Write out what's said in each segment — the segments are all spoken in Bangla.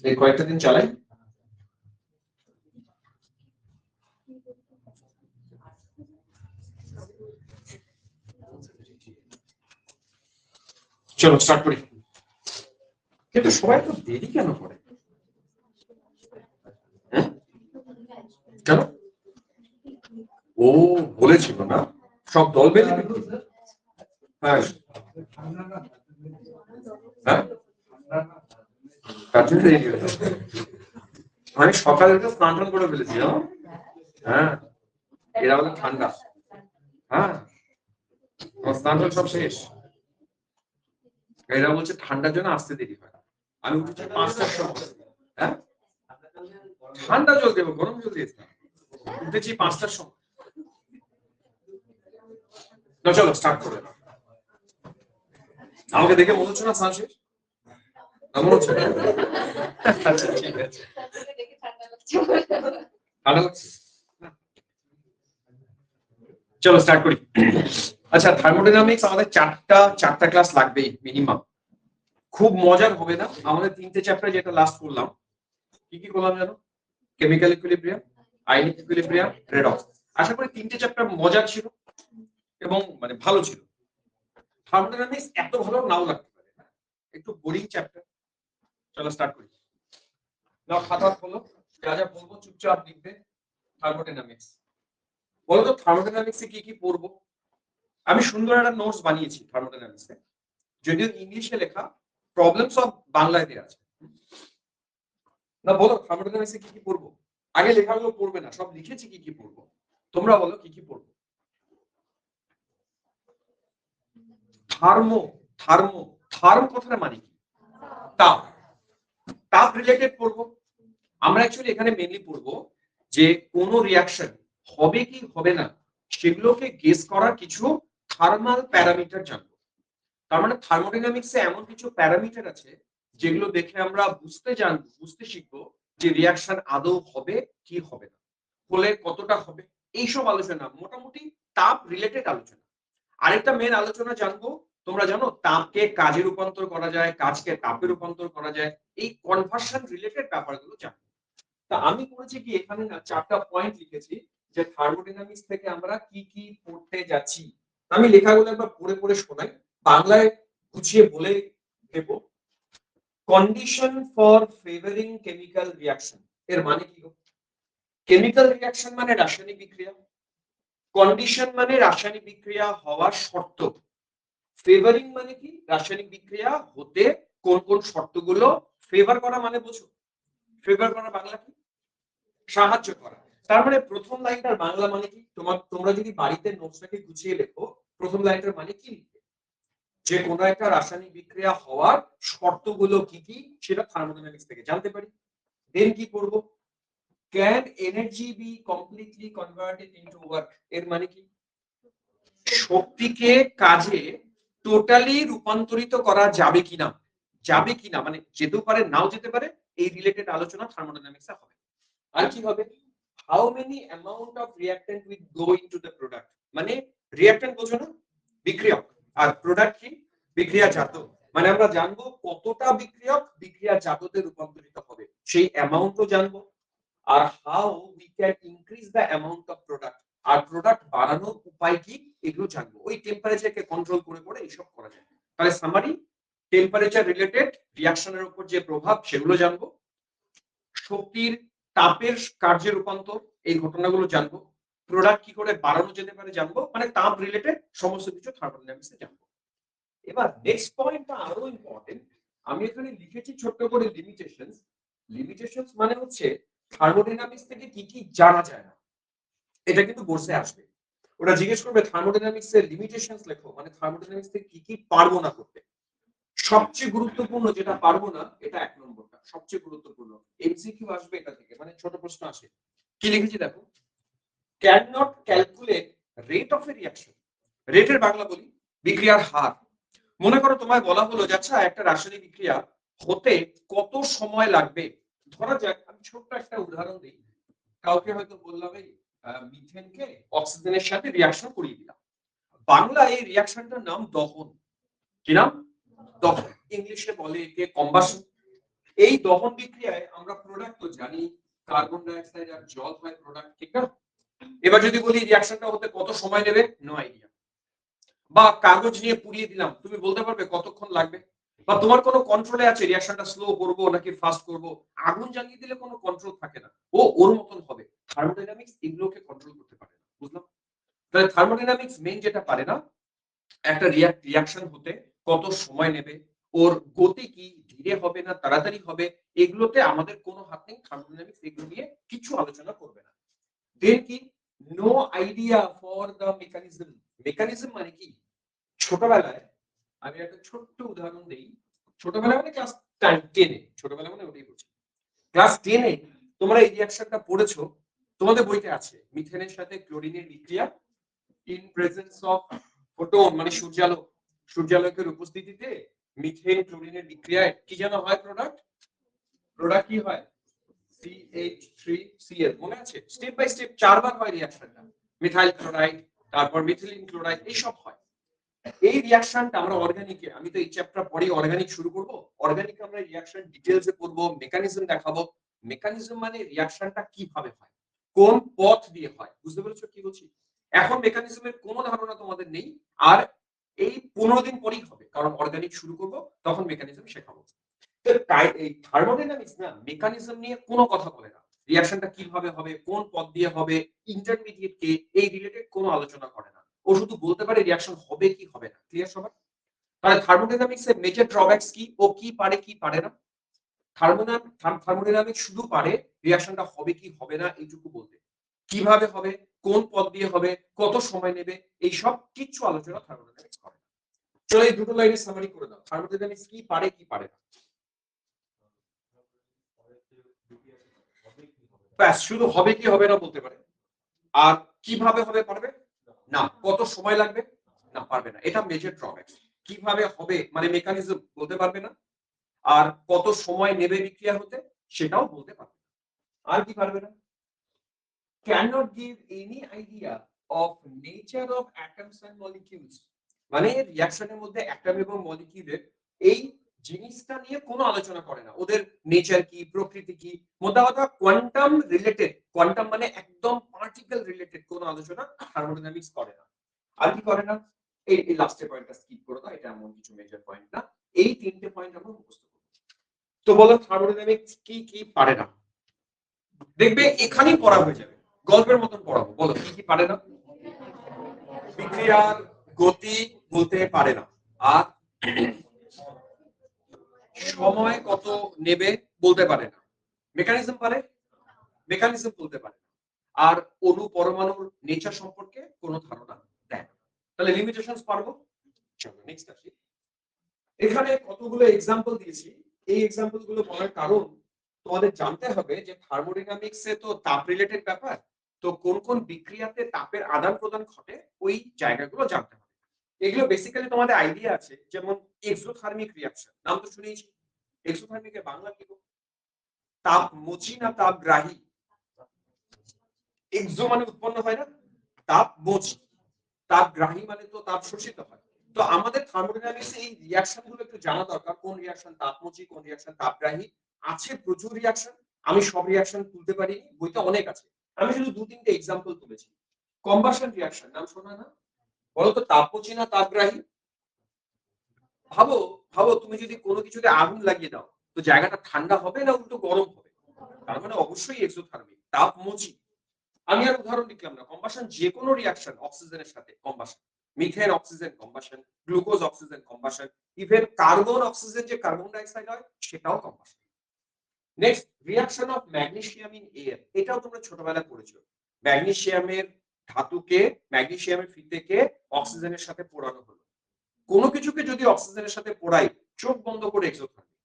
এই কয়েকটা দিন চালাই। চলো স্টার্ট করি। কিন্তু সবাই তো দেরি কেন করে? কেন? ও বলেছিল না সব দল বেঁধে পিকনিক। হ্যাঁ হ্যাঁ, তার জন্য দেরি হয়ে যাবে। আমি সকালে উঠে স্নান টান করে ফেলেছি। হ্যাঁ, এরা বলে ঠান্ডা। হ্যাঁ, স্নান টান সব শেষ। এরা বলছে ঠান্ডার জন্য আসতে দেরি হয়। আমি উঠেছি 5টার সময়। হ্যাঁ, ঠান্ডা জল দেবো, গরম জল দিয়েছি। উঠেছি 5টার সময়। চলো স্টার্ট করে দাও। আমাকে দেখে মনে হচ্ছে না স্নান শেষ? মনে হচ্ছে? আচ্ছা ঠিক আছে। ঠান্ডা লাগছে? চলো স্টার্ট করি। আচ্ছা, থার্মোডাইনামিক্স আমাদের চারটা ক্লাস লাগবেই মিনিমাম। খুব মজার হবে না? আমাদের 3টে চ্যাপ্টার যেটা লাস্ট করলাম, কি কি করলাম জানো? Chemical equilibrium, ionic equilibrium, redox. আশা করি 3টে চ্যাপ্টার মজার ছিল এবং মানে ভালো ছিল। থার্মোডাইনামিক্স এত ভালো নাও লাগতে পারে, একটু বোরিং চ্যাপ্টার। চলো স্টার্ট করি। নাও খাতা খোলো, যা যা বলবো চুপচাপ লিখবে। থার্মোডাইনামিক্স বলো তো, থার্মোডাইনামিক্সে কি কি পড়বো? আমি সুন্দর একটা নোটস বানিয়েছি থার্মোডাইনামিক্সে, যদিও ইংলিশে লেখা, প্রবলেম সব বাংলায় দেওয়া আছে। না বলো, থার্মোডাইনামিক্সে কি কি পড়বো? আগে লেখাগুলো পড়বে না, সব লিখেছি কি কি পড়বো। তোমরা বলো কি কি পড়বো। থার্মো থার্মো থার্ম কথাটা মানে কি? তাপ। তাপ রিলেটেড পড়বো। আমরা অ্যাকচুয়ালি এখানে মেইনলি পড়বো যে কোন রিঅ্যাকশন হবে কি হবে না সেগুলোকে গেস করার কিছু থার্মাল প্যারামিটার জানবো। তার মানে থার্মোডাইনামিক্সে এমন কিছু প্যারামিটার আছে যেগুলো দেখে আমরা বুঝতে শিখবো যে রিঅ্যাকশন আদৌ হবে কি হবে না, হলে কতটা হবে, এইসব আলোচনা মোটামুটি তাপ রিলেটেড আলোচনা। আরেকটা মেন আলোচনা জানবো, তোমরা জানো তাপকে কাজে রূপান্তর করা যায়, কাজকে তাপে রূপান্তর করা যায়, এই কনভার্সন রিলেটেড ব্যাপারগুলো জানবো। তা আমি করেছি কি, এখানে না 4টা পয়েন্ট লিখেছি যে থার্মোডাইনামিক্স থেকে আমরা কি কি পড়তে যাচ্ছি। আমি লেখাগুলো একবার পড়ে পড়ে শোনাই, বাংলায় গুছিয়ে বলে দেব। Condition for favouring chemical reaction এর মানে কি? কেমিক্যাল রিঅ্যাকশন মানে রাসায়নিক বিক্রিয়া, কন্ডিশন মানে রাসায়নিক বিক্রিয়া হওয়ার শর্ত, ফেভারিং মানে কি রাসায়নিক বিক্রিয়া হতে কোন কোন শর্তগুলো ফেভার করা, মানে বুঝো ফেভার করা বাংলা কি? সাহায্য করা। তার মানে প্রথম লাইনটার বাংলা মানে কি? তোমরা যদি বাড়িতে নোটসটাকে গুছিয়ে লেখো, প্রথম লাইনটার মানে কি লিখবে? যে কোনো একটা রাসায়নিক বিক্রিয়া হওয়ার শর্তগুলো কি কি সেটা থার্মোডাইনামিক্স থেকে জানতে পারি। দেন কি করব? Can energy B completely converted into work এর মানে কি? শক্তিকে কাজে টোটালি রূপান্তরিত করা যাবে কিনা, যাবে কিনা মানে যেতেও পারে নাও যেতে পারে, এই রিলেটেড আলোচনা থার্মোডাইনামিক্সে হবে। আর কি হবে? How many amount of reactant will go into the product, মানে রিঅ্যাক্ট্যান্ট বোঝো না, বিক্রিয়ক, আর প্রোডাক্ট কি? বিক্রিয়াজাত। মানে আমরা জানবো কতটা বিক্রিয়ক বিক্রিয়াজাততে রূপান্তরিত হবে, সেই অ্যামাউন্টও জানবো। আর how we can increase the amount of product, আর প্রোডাক্ট বাড়ানোর উপায় কি এগুলো জানবো। ওই টেম্পারেচারকে কন্ট্রোল করে করে এইসব করা যায়। তাহলে সামারি, টেম্পারেচার রিলেটেড রিঅ্যাকশনের উপর যে প্রভাব সেগুলো জানবো, শক্তির তাপের কার্যে রূপান্তর এই ঘটনাগুলো জানবো, প্রোডাক্ট কি করে বাড়ানো যেতে পারে জানবো, মানে তাপ রিলেটেড সমস্ত কিছু থার্মোডাইনামিক্সে জানবো। এবার নেক্সট পয়েন্টটা আরো ইম্পর্টেন্ট, আমি এখানে লিখেছি ছোট্ট করে লিমিটেশনস। লিমিটেশনস মানে হচ্ছে থার্মোডাইনামিক্স থেকে কি কি জানা যায় না, এটা কিন্তু বোর্ডে আসবে। ওরা জিজ্ঞেস করবে থার্মোডাইনামিক্স এর লিমিটেশনস লেখো, মানে থার্মোডাইনামিক্স থেকে কি কি পারবো না করতে। সবচেয়ে গুরুত্বপূর্ণ যেটা পারবো না, এটা 1 নম্বরটা সবচেয়ে গুরুত্বপূর্ণ, এমসিকিউ আসবে এটা থেকে, মানে ছোট প্রশ্ন আসে। কি লিখেছি দেখো, can not calculate rate of A reaction. রেটের বাংলা বলি বিক্রিয়ার হার। মনে করো তোমায় বলা হলো যে আচ্ছা একটা রাসায়নিক বিক্রিয়া হতে কত সময় লাগবে। ধরা যাক আমি ছোট্ট একটা উদাহরণ দিই, কাউকে হয়তো বললাম এই মিথেনকে অক্সিজেনের সাথে রিঅ্যাকশন করিয়ে দিলাম। বাংলা এই রিঅ্যাকশনটার নাম দহন। কি নাম? দহন। ইংলিশে বলে একে কম্বাসন। এই দহন বিক্রিয়ায় আমরা প্রোডাক্ট তো জানি, কার্বন ডাই অক্সাইড আর জল হয় প্রোডাক্ট, ঠিক না? এবার যদি বলি রিঅ্যাকশনটা হতে কত সময় নেবে, নো আইডিয়া। বা কাগজ নিয়ে পুড়িয়ে দিলাম, তুমি বলতে পারবে কতক্ষণ লাগবে? বা তোমার কোনো কন্ট্রোলে আছে রিঅ্যাকশনটা স্লো করব নাকি ফাস্ট করব? আগুন জ্বালিয়ে দিলে কোনো কন্ট্রোল থাকে না, ও ওর মতন হবে। থার্মোডাইনামিক্স এগুলোকে কন্ট্রোল করতে পারে না, বুঝলাম? তাহলে থার্মোডাইনামিক্স মেইন যেটা পারে না, একটা রিঅ্যাকশন হতে কত সময় নেবে, ওর গতি কি, ধীরে হবে না তাড়াতাড়ি হবে, এগুলোতে আমাদের কোনো হাত নেই। থার্মোডাইনামিক্স এগুলো নিয়ে কিছু আলোচনা করবে না। দেন কি, no idea for the mechanism. Mechanism মানে কি? ছোটবেলায় আমি একটা ছোট্ট উদাহরণ দেই। ছোটবেলায় মানে ক্লাস 10 এ, ছোটবেলা মানে ওটাই বলছি। ক্লাস 10 এ তোমরা এই রিঅ্যাকশনটা পড়েছো, তোমাদের বইতে আছে। মিথেনের সাথে ক্লোরিনের বিক্রিয়া ইন প্রেজেন্স অফ ফোটন মানে সূর্যালোক, সূর্যালোকের উপস্থিতিতে মিথেন ক্লোরিনের বিক্রিয়ায় কি যেন হয় প্রোডাক্ট? প্রোডাক্ট কি হয়? CH3Cl, মনে আছে? স্টেপ বাই স্টেপ 4 বার হয় রিঅ্যাকশনটা। মিথাইল ক্লোরাইড, তারপর মিথিলিন ক্লোরাইড, এই সব হয়। এই রিঅ্যাকশনটা আমরা অর্গানিকে, আমি তো এই চ্যাপ্টার পরে অর্গানিক শুরু করব, অর্গানিকে আমরা রিঅ্যাকশন ডিটেইলসে পড়ব, মেকানিজম দেখাবো। মেকানিজম মানে রিঅ্যাকশনটা কিভাবে হয়, কোন পথ দিয়ে হয়, বুঝতে পেরেছো কি বলছি? এখন মেকানিজমের কোনো ধারণা তোমাদের নেই, আর এই 15 দিন পরেই হবে, কারণ অর্গানিক শুরু করব, তখন মেকানিজম শেখাবো। তো এই থার্মোডাইনামিক্স না মেকানিজম নিয়ে কোনো কথা বলে না। রিঅ্যাকশনটা কিভাবে হবে, কোন পথ দিয়ে হবে, ইন্টারমিডিয়েট কে, এই রিলেটেড কোনো আলোচনা করে না। ও শুধু বলতে পারে রিঅ্যাকশন হবে কি হবে না। ক্লিয়ার সবার? তাহলে থার্মোডাইনামিক্স এর মেজর ড্রব্যাকস কি, ও কি পারে কি পারে না? থার্মোডাইনামিক্স শুধু পারে রিঅ্যাকশনটা হবে কি হবে না এইটুকু বলতে। কিভাবে হবে, কোন পথ দিয়ে হবে, কত সময় নেবে, এই সব কিচ্ছু আলোচনা থার্মোডাইনামিক্স করে না। চলো এই দুটো লাইনে সামারি করে দাও, থার্মোডাইনামিক্স কি পারে কি পারে না। ব্যাস, শুধু হবে কি হবে না বলতে পারে। আর কিভাবে হবে পারবে না, কত সময় লাগবে না, পারবে না। এটা মেজর ড্রব্যাকস। কিভাবে হবে মানে মেকানিজম বলতে পারবে না, আর কত সময় নেবে বিক্রিয়া হতে সেটাও বলতে পারবে না। আর কি পারবে না? cannot give any idea of nature of atoms and molecules, মানে রিঅ্যাকশনের মধ্যে অ্যাটম এবং মলিকিউলের এই জিনিসটা নিয়ে কোনো আলোচনা করে না, ওদের নেচার কি, প্রকৃতি কি। মোদ্দা কথা কোয়ান্টাম রিলেটেড, কোয়ান্টাম মানে একদম পার্টিকেল রিলেটেড কোনো আলোচনা থার্মোডাইনামিক্স করে না। আর কি করে না? এই লাস্টের পয়েন্টটা স্কিপ করে দাও, এটা এমন কিছু মেজর পয়েন্ট না। এই তিনটে পয়েন্ট আমরা মুখস্থ করব। তো বলো থার্মোডাইনামিক্স কি কি পারে না? দেখবে এখানেই পড়া হয়ে যাবে, গল্পের মতন পড়াবো। বলো কি কি পারে না? বিক্রিয়ার গতি বলতে পারে না, আর সময় কত নেবে বলতে পারে না। মেকানিজম পারে, মেকানিজম বলতে পারে না। আর অণু পরমাণুর নেচার সম্পর্কে কোনো ধারণা দেয় না। তাহলে লিমিটেশনস পারবো। চলো নেক্সট আসি। এখানে কতগুলো এক্সাম্পল দিয়েছি। এই এক্সাম্পল গুলো বলার কারণ তোমাদের জানতে হবে যে থার্মোডাইনামিক্স এ তো তাপ রিলেটেড ব্যাপার, তো কোন কোন বিক্রিয়াতে তাপের আদান প্রদান ঘটে ওই জায়গাগুলো জানতে হবে। এগুলো বেসিক্যালি তোমাদের আইডিয়া আছে, যেমন এক্সোথার্মিক রিঅ্যাকশন, নাম তো শুনেইছি। এক্সোথার্মিকের বাংলা কি গো? তাপমোচী না তাপগ্রাহী? এক্সো মানে উৎপন্ন হয় না, তাপমোচী। তাপগ্রাহী মানে তো তাপ শোষিত হয়। তো আমাদের থার্মোডাইনামিক্সে এই রিঅ্যাকশন গুলো একটু জানা দরকার, কোন রিঅ্যাকশন তাপমোচী, কোন রিঅ্যাকশন তাপগ্রাহী। আছে প্রচুর রিঅ্যাকশন, আমি সব রিঅ্যাকশন তুলতে পারিনি, বইতে অনেক আছে। আমি শুধু দু তিনটে এক্সাম্পল তুলেছি। কম্বাসন রিঅ্যাকশন নাম শোনা না? বলো তো তাপমোচী না তাপগ্রাহী? ভাবো, ভাবো তুমি যদি কোনো কিছুতে আগুন লাগিয়ে দাও, তো জায়গাটা ঠান্ডা হবে না উল্টো গরম হবে? তার মানে অবশ্যই এক্সোথার্মিক, তাপমোচী। আমি আর উদাহরণ লিখলাম না, কম্বাসন যে কোনো রিঅ্যাকশন অক্সিজেনের সাথে combustion, methane oxygen combustion, glucose oxygen combustion, even carbon oxygen যে কার্বন ডাই অক্সাইড হয় সেটাও combustion. Next, reaction of magnesium in air, এটাও তোমরা ছোটবেলায় পড়েছো। ম্যাগনেসিয়ামের ধাতুকে, ম্যাগনেসিয়ামের ফিতেকে অক্সিজেনের সাথে পোড়ানো হলো। কোনো কিছুকে যদি অক্সিজেনের সাথে পোড়াই, চোখ বন্ধ করে এক্সোথার্মিক।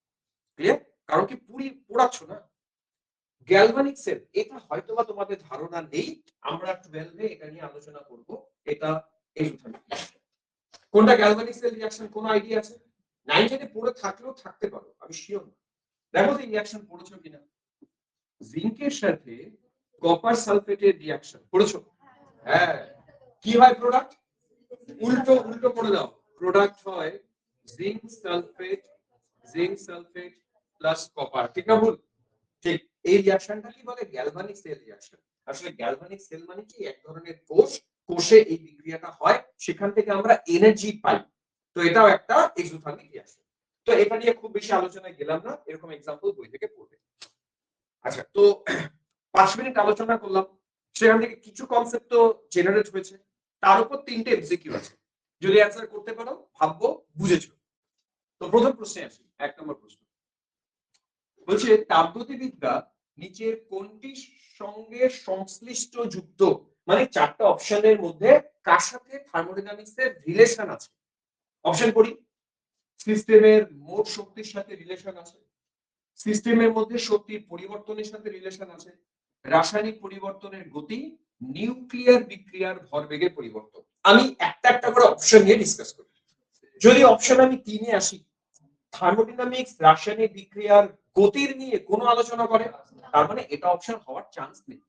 ক্লিয়ার? কারণ কি পুরি পোড়াচ্ছ না। গ্যালভানিক সেল, এটা হয়তোবা তোমাদের ধারণা নেই, আমরা 12 এ এটা নিয়ে আলোচনা করব। এটা এক্সোথার্মিক। কোনটা গ্যালভানিক সেল রিঅ্যাকশন কোনো আইডিয়া আছে? 9 এ পড়ে থাকলেও থাকতে পারো, আমি শিওর না। দেখো তো রিঅ্যাকশন পড়েছো কিনা। জিঙ্কের সাথে কপার সালফেটের রিঅ্যাকশন পড়েছো? হ্যাঁ। কি হয় প্রোডাক্ট? উল্টো উল্টো করে দাও। প্রোডাক্ট হয় zinc sulphate, zinc sulphate plus copper, ঠিক না ভুল? ঠিক। এই রিঅ্যাকশনটা কি বলে? Galvanic cell reaction. আসলে গ্যালভানিক সেল মানে কি? এক ধরনের কোষ, কোষে এই বিক্রিয়াটা হয়, সেখান থেকে আমরা এনার্জি পাই। তো এটাও একটা এক্সোথার্মিক রিঅ্যাকশন। তো এটা নিয়ে খুব বেশি আলোচনায় গেলাম না, এরকম এক্সাম্পল বই থেকে পড়বে। আচ্ছা, তো 5 মিনিট আলোচনা করলাম, সেখান থেকে কিছু কনসেপ্ট তো জেনারেট হয়েছে, তার উপর 3টে এমসিকিউ আছে। যদি অ্যান্সার করতে পারো ভাববো বুঝেছো। তো প্রথম প্রশ্নে আসি, 1 নম্বর প্রশ্ন বলছে, তাপগতিবিদ্যা নিচের কোনটির সঙ্গে সংশ্লিষ্ট যুক্ত? মানে 4টা অপশনের মধ্যে কার সাথে থার্মোডাইনামিক্স এর রিলেশন আছে? অপশন পড়ি। সিস্টেমের মোট শক্তির সাথে রিলেশন আছে, সিস্টেমের মধ্যে শক্তির পরিবর্তনের সাথে রিলেশন আছে, রাসায়নিক পরিবর্তনের গতি, নিউক্লিয়ার বিক্রিয়ার ভরবেগের পরিবর্তন। আমি একটা একটা করে অপশন নিয়ে ডিসকাস করি। যদি অপশন আমি 3 এ আসি, থার্মোডাইনামিক্স রাসায়নিক বিক্রিয়ার গতির নিয়ে কোনো আলোচনা করে, তার মানে এটা অপশন হওয়ার চান্স নেই।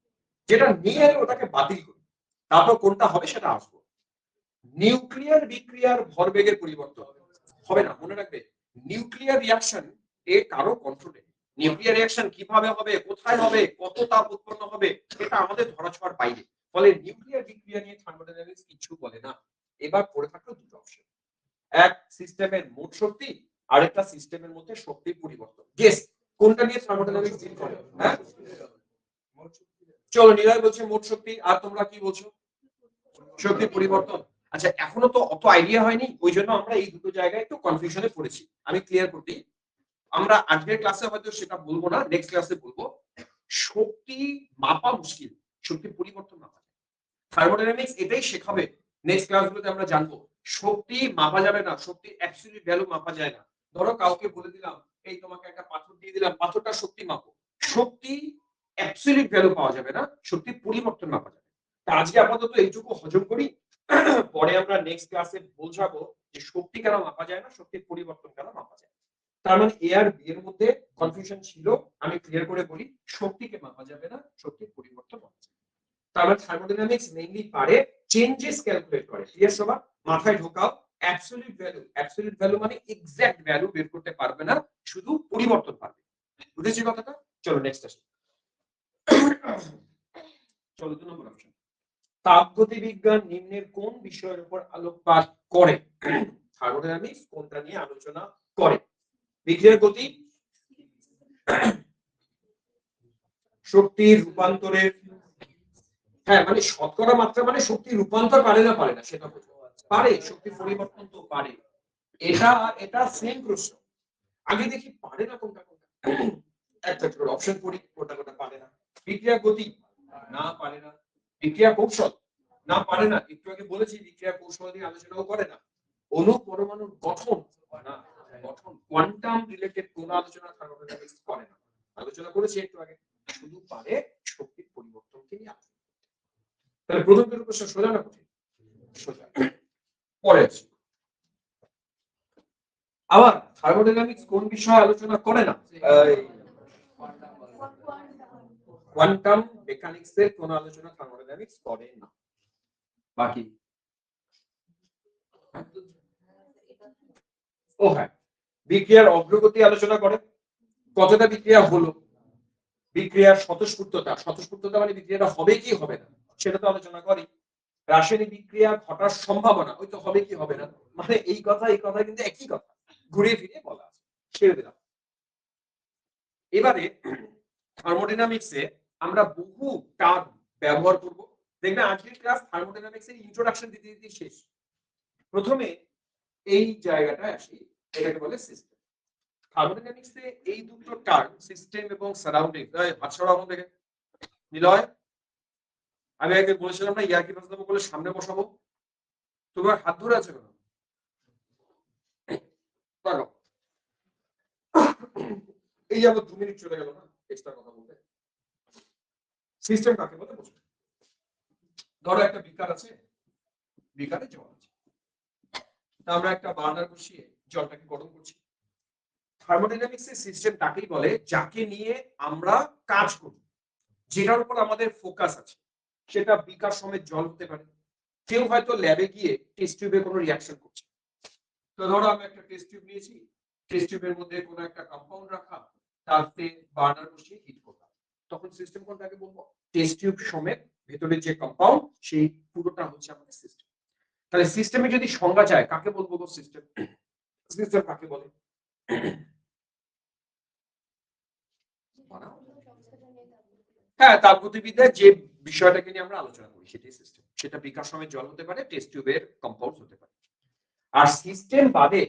যেটা নিয়ে আমি ওটাকে বাতিল করি, তারপর কোনটা হবে সেটা আসবো। নিউক্লিয়ার বিক্রিয়ার ভরবেগের পরিবর্তন হবে না, মনে রাখবে। নিউক্লিয়ার রিঅ্যাকশন এ কারো কন্ট্রোলে। নিউক্লিয়ার রিঅ্যাকশন কিভাবে হবে, কোথায় হবে, কত তাপ উৎপন্ন হবে, এটা আমাদের ধরাছোঁয়ার বাইরে। ফলে নিউক্লিয়ার বিক্রিয়া নিয়ে থার্মোডাইনামিক্স কিছু বলে না। এবার পড়ে থাকলো দুটো অপশন, এক সিস্টেমের মোট শক্তি, আরেকটা সিস্টেমের মধ্যে শক্তির পরিবর্তন। গেস কোনটা নিয়ে থার্মোডাইনামিক্স ডিল করে? হ্যাঁ, চলো, নিলয় বলছে মোট শক্তি, আর তোমরা কি বলছো? শক্তির পরিবর্তন। আচ্ছা, এখনো তো অত আইডিয়া হয়নি, ওই জন্য আমরা এই দুটো জায়গায় একটু কনফিউশনে পড়েছি। আমি ক্লিয়ার করতে, আমরা আজকের ক্লাসে হয়তো সেটা বলবো না, নেক্সট ক্লাসে বলবো। শক্তি মাপা মুশকিল, শক্তির পরিবর্তন মাপা যায়। থার্মোডাইনামিক্স এটাই শেখাবে, নেক্সট ক্লাসগুলোতে আমরা জানবো। শক্তি মাপা যাবে না, শক্তির অ্যাবসলিউট ভ্যালু মাপা যায় না। ধরো কাউকে বলে দিলাম, এই তোমাকে একটা পাথর দিয়ে দিলাম, পাথরটা শক্তি মাপো। শক্তি অ্যাবসলিউট ভ্যালু পাওয়া যাবে না, শক্তির পরিবর্তন মাপা যাবে। তা আজকে আপাতত এইটুকু হজম করি, পরে আমরা নেক্সট ক্লাসে বোঝাবো যে শক্তি কেন মাপা যায় না, শক্তির পরিবর্তন কেন মাপা যায়। তার মানে এ আর বি এর মধ্যে কনফিউশন ছিল, আমি ক্লিয়ার করে বলি। শক্তিকে মাপা যাবে না, শক্তির পরিবর্তন মাপা যাবে। তার মানে থার্মোডাইনামিক্স মেইনলি পারে চেঞ্জেস ক্যালকুলেট করে। ক্লিয়ার সবার? মাথায় ঢোকাও, অ্যাবসলিউট ভ্যালু মানে এক্সাক্ট ভ্যালু বের করতে পারবে না, শুধু পরিবর্তন পারবে। বুঝেছি কথাটা? চলো নেক্সট আসি। চলো 2 নম্বর অপশন, তাপগতিবিজ্ঞান নিম্নের কোন বিষয়ের উপর আলোকপাত করে? থার্মোডাইনামিক্স কোনটা নিয়ে আলোচনা করে? বিক্রিয়ার গতি, শক্তির রূপান্তরের, হ্যাঁ মানে শতকরা মাত্রা মানে শক্তি রূপান্তর পারে না, পারে না সেটা বলবো। পারে, শক্তি পরিবর্তন তো পারে। এটা এটা সেম প্রশ্ন। আগে দেখি পারে না কোনটা কোনটা, একটা করে অপশন পড়ি, কোনটা কোনটা পারে না। বিক্রিয়া গতি, না পারে না। বিক্রিয়া কৌশল, না পারে না। একটু আগে বলেছি বিক্রিয়া কৌশল নিয়ে আলোচনাও করে না। অণু পরমাণুর গঠন, না গঠন কোয়ান্টাম রিলেটেড কোন আলোচনা থার্মোডাইনামিক্স করে না। আলোচনা করেছি একটু আগে, শুধু পারে শক্তির পরিবর্তনকে নিয়ে আলোচনা। তাহলে প্রথম দুটো প্রশ্ন সোজা না কঠিন? সোজা। পরে আসি। আবার থার্মোডাইনামিক্স কোন বিষয়ে আলোচনা করে না? কোয়ান্টাম মেকানিক্স এর কোন আলোচনা থার্মোডাইনামিক্স করে না। বাকি ও হ্যাঁ, বিক্রিয়ার অগ্রগতি আলোচনা করে, কতটা বিক্রিয়া হলো, বিক্রিয়ার স্বতঃস্ফূর্ততা মানে বিক্রিয়াটা হবে কি হবে না সেটা তো আলোচনা করি। রাসায়নিক বিক্রিয়া ঘটার সম্ভাবনা, ওই তো হবে কি হবে না, মানে এই কথা কিন্তু একই কথা, ঘুরিয়ে ফিরিয়ে বলা আছে। ছেড়ে দিলাম। এবারে থার্মোডাইনামিক্সে আমরা বহু টার্ম ব্যবহার করব। দেখবেন আজকের ক্লাস থার্মোডাইনামিক্স এর ইন্ট্রোডাকশন দিতে দিতে শেষ। প্রথমে এই জায়গাটায় আসি, এটাকে বলে সিস্টেম। থার্মোডাইনামিক্সে এই দুটো টার্ম সিস্টেম এবং সারাউন্ডিং, আচ্ছা দেখে নিলয়, আমি আগে বলেছিলাম না ইয়ার্কি প্রশ্ন বলে সামনে বসাবো, তোমার হাত ধরে আছে কেন? এই যাবো 2 মিনিট চলে গেল না এক্সট্রা কথা বলতে। সিস্টেম কাকে বলে বুঝবে। ধরো একটা বিকার আছে, বিকারে জল আছে, তা আমরা একটা বার্নার বসিয়ে জলটাকে গরম করছি। থার্মোডাইনামিক্সের সিস্টেম তাকেই বলে যাকে নিয়ে আমরা কাজ করি, যেটার উপর আমাদের ফোকাস আছে। সেটা বিকার সমেত জল হতে পারে, কেউ হয়তো ল্যাবে গিয়ে টেস্ট টিউবে কোনো রিঅ্যাকশন করছে। তো ধরো আমি একটা টেস্ট টিউব নিয়েছি, টেস্ট টিউবের মধ্যে কোনো একটা কম্পাউন্ড রাখা, তাতে বার্নার বসিয়ে হিট করলাম, তখন সিস্টেম কোনটাকে বলবো? টেস্ট টিউব সমেত ভেতরে যে কম্পাউন্ড সেই পুরোটা হচ্ছে আমাদের সিস্টেম। তাহলে সিস্টেমে যদি সংজ্ঞা চায় কাকে বলবো গো সিস্টেম? সিস্টেম কাকে বলে? হ্যাঁ, তাপগতিবিদ্যায় যে বিষয়টাকে নিয়ে আমরা আলোচনা করি সেটাই সিস্টেম। সেটা বিকাশ সমেত জল হতে পারে, টেস্ট টিউবের কম্পাউন্ড হতে পারে। আর সিস্টেম বাদে